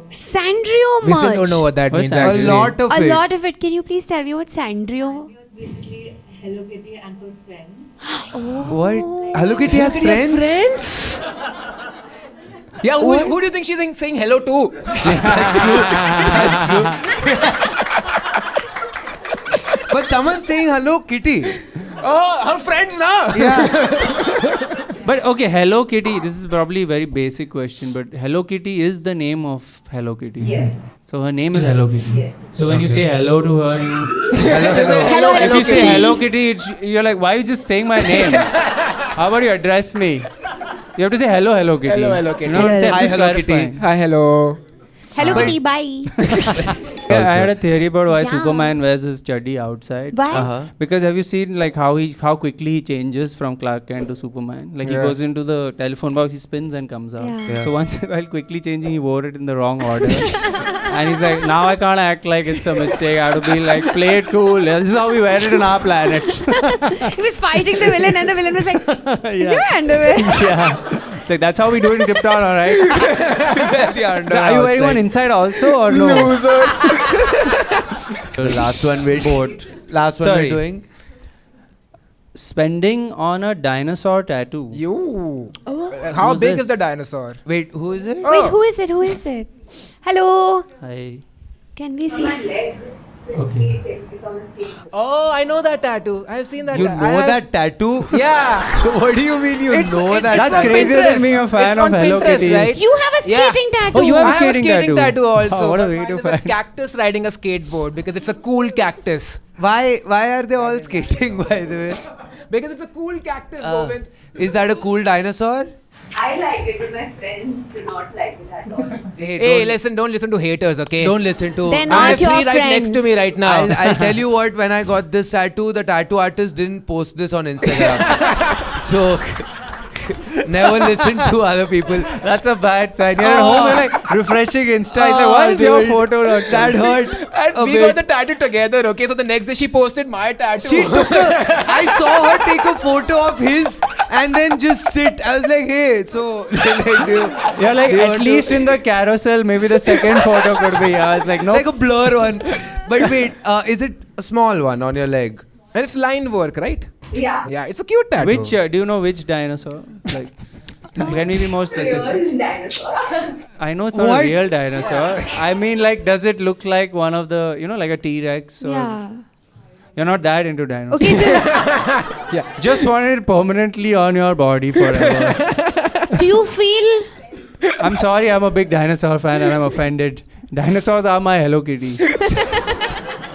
Sandrio merch. Listen, don't know what that What's means that? actually. A lot of A it. lot of it. Can you please tell me what Sandrio? Basically, Hello Kitty and her friends. What? Hello Kitty has friends? Yeah, who do you think she's saying hello to? But someone's saying hello Kitty. Oh, her friends now. Yeah. But okay, Hello Kitty. This is probably a very basic question, but Hello Kitty is the name of Hello Kitty. Yes. So her name is Hello Kitty. Yes. So when you say hello to her, you. Hello, If you say Hello Kitty, you're like, why are you just saying my name? How about you address me? You have to say hello, Hello Kitty. Hello, Hello Kitty. You know what I'm saying? Hi, Just Hello Kitty. clarifying. Hi, hello. Hello Kitty, bye. Yeah, I had a theory about why Yeah. Superman wears his chuddy outside. Why? Uh-huh. Because have you seen like how quickly he changes from Clark Kent to Superman? Like Yeah. he goes into the telephone box, he spins and comes out. Yeah. Yeah. So once while quickly changing, he wore it in the wrong order, and he's like, now I can't act like it's a mistake. I have to be like, play it cool. This is how we wear it in our planet. He was fighting the villain, and the villain was like, "Is Yeah. your underwear?" Yeah, it's like that's how we do it in Krypton, all right? So are you wearing one inside also or no? The last one we're Last one Sorry. we're doing. Spending on a dinosaur tattoo. You. Oh. How Who's big this? is the dinosaur? Wait, who is it? Wait, who is it? Who is it? Hello. Hi. Can we see? leg. So it's skating. It's on a skateboard. Oh, I know that tattoo. I've seen that. You know that tattoo? Yeah. What do you mean you It's- know it's that? That's on tattoo? crazier Pinterest. than being a fan It's of on Hello Pinterest, Kitty. right? You have a Yeah. skating tattoo. Oh, you have I a have a skating skating tattoo also. Oh, what a but way mine to is a find. cactus riding a skateboard because it's a cool cactus. Why are they all skating, by the way? Because it's a cool cactus, Govind. Is that a cool dinosaur? I like it, but my friends do not like it at all. Hey, listen, don't listen to haters, okay? Don't listen to. They're I not have your three right friends. next to me right now. I'll tell you what, when I got this tattoo, the tattoo artist didn't post this on Instagram. So, never listen to other people. That's a bad sign. You're at home, you're like refreshing Insta. It's like, Oh, why is your dude. photo not That hurt. And a we bit. got the tattoo together, okay? So the next day she posted my tattoo. She took I saw her take a photo of his and then just sit. I was like, hey, so like, You're like, do you at want least to- in the carousel, maybe the second photo could be. I was like, no. like a blur one. But wait, is it a small one on your leg? And it's line work, right? Yeah. Yeah, it's a cute tattoo. Which, do you know which dinosaur? Like, can we be more specific? Real dinosaur. I know it's not What? a real dinosaur. I mean, like, does it look like one of the, like a T-Rex? Or Yeah. You're not that into dinosaurs. Okay, so Yeah. Just want it permanently on your body forever. do you feel? I'm sorry, I'm a big dinosaur fan and I'm offended. Dinosaurs are my Hello Kitty.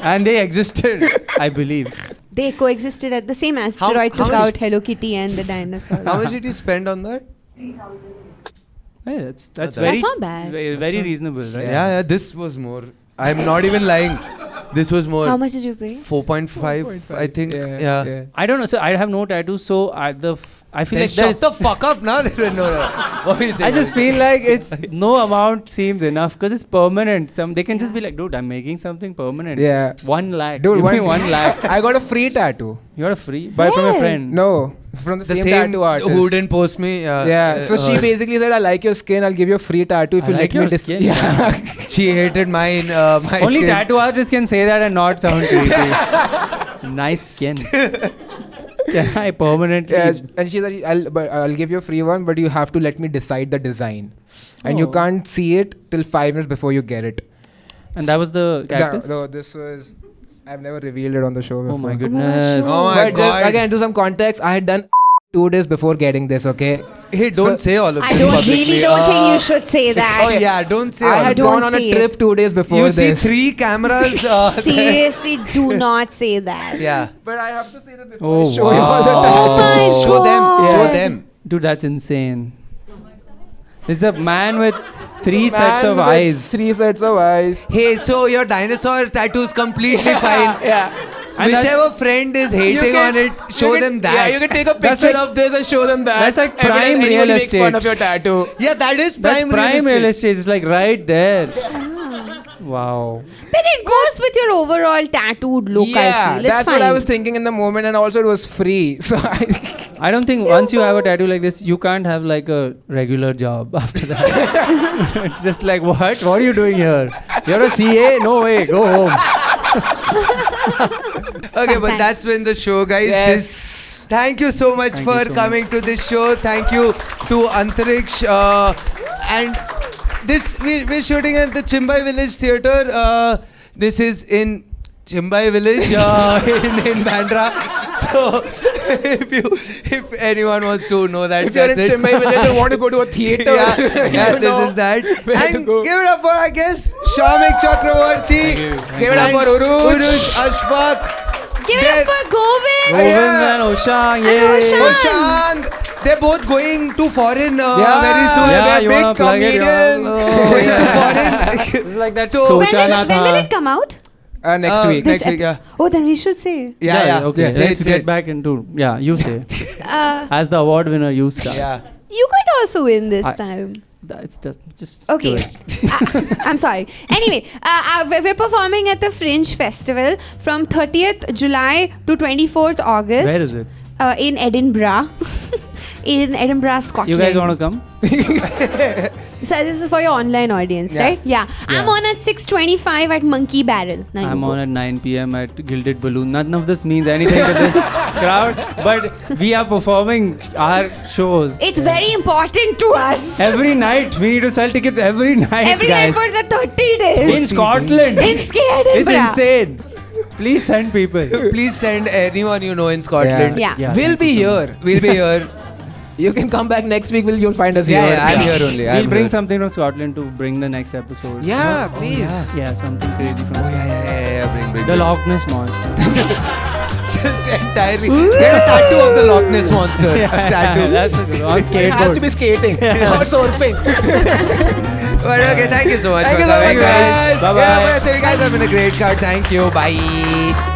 And they existed, I believe. They coexisted at the same asteroid, how took much- out Hello Kitty and the dinosaur. How much did you spend on that? 3,000. Hey, that's That's very not bad. very reasonable, right? Yeah, this was more. I'm not even lying. This was more. How much did you pay? 4.5, I think. Yeah. I don't know. So I have no tattoos. So I feel Then like shut there's. the fuck up now. No. What are you saying? I just feel like it's no amount seems enough because it's permanent. They can just be like, dude, I'm making something permanent. Yeah. 1 lakh. Dude, Give me 1 lakh. I got a free tattoo. You got a free buy from a Where? friend. No, it's from the the same same tattoo artist. who didn't post me. Yeah, so she basically said, I like your skin, I'll give you a free tattoo if I you like let me your skin. Yeah. she hated mine. My Only skin. tattoo artists can say that and not sound creepy. Nice skin. Can I permanently? Yeah, and she said, I'll give you a free one, but you have to let me decide the design. And you Oh. can't see it till 5 minutes before you get it. And that was the cactus? No, this was... I've never revealed it on the show before. Oh my goodness. Oh my But god. just again, to some context, I had done 2 days before getting this, okay? Hey, don't say all of I this don't publicly. really don't think you should say that. Oh yeah, don't say I all had of don't gone on a say trip 2 days before You see this. 3 cameras. Seriously, do not say that. Yeah. But I have to say that before Oh, I show you all the wow. time. Oh my Show them. God. Show them. Dude, that's insane. This is a man with 3 sets Man of with eyes. 3 sets of eyes. Hey, so your dinosaur tattoo is completely fine. Yeah. And Whichever that's- friend is You hating can- on it, show you can- them that. Yeah, you can take a That's picture like- of this and show them that. that's like Every time prime anybody real makes fun estate. of your tattoo. Yeah, that is That's prime, prime real real estate. estate. It's like right there. Wow. But it goes with your overall tattooed look, Yeah, I feel. It's that's what I fine. was thinking in the moment, and also it was free. So I don't think once you have a tattoo like this, you can't have like a regular job after that. It's just like, what? What are you doing here? You're a CA? No way. Go home. Okay, but that's been the show, guys. Yes. Thank you so much Thank you for so coming to this show. Thank you to Antariksh. And this we're shooting at the Chimbai Village Theatre. This is in Chimbai Village in Bandra. So if anyone wants to know that, if you're in that's it. Chennai Village and want to go to a theater, yeah, you know this is that. where to And go. give it up for our guest, Shamik Chakravarti. Give it up for Uruj. Uruj Ashfaq. Give it up for Govind. Govind and Oshang. And Yay. Oshang. Oshang. They're both going to foreign Yeah, very soon. Yeah, they're you big wanna plug it? comedian. Going to foreign. It's like that So- When Socha na when will tha. it come out? Next week. Next week, yeah. Oh, then we should say. Yeah. Okay, Yeah, say let's it, say get it. back into. Yeah, you say. Uh, As the award winner, you start. Yeah. you could also win this I- time. That's just. Okay. do it. I'm sorry. Anyway, we're performing at the Fringe Festival from 30th July to 24th August. Where is it? In Edinburgh. In Edinburgh, Scotland. You guys want to come? So this is for your online audience, Yeah. right? Yeah. I'm on at 6:25 at Monkey Barrel. Now you I'm go. on at 9 p.m. at Gilded Balloon. None of this means anything to this crowd, but we are performing our shows. It's very important to us. Every night. We need to sell tickets every night, Every guys. night for the 30 days. In Scotland. In Edinburgh. It's insane. Please send people. Please send anyone you know in Scotland. Yeah. Yeah, We'll thank be you so here. We'll be here. You can come back next week. You'll find us Yeah, here. I'm here only. We'll I'm bring here. something from Scotland to bring the next episode. Yeah, please. Yeah, something crazy from Oh, Scotland. yeah. Bring. The Loch Ness Monster. Just entirely. Get a tattoo of the Loch Ness Monster. A tattoo. That's a good one. On It has to skateboard. be skating or surfing. But okay, thank you so much Thank for you so coming, much, guys. guys. Bye-bye. Yeah, so you guys have been a great crowd. Thank you. Bye.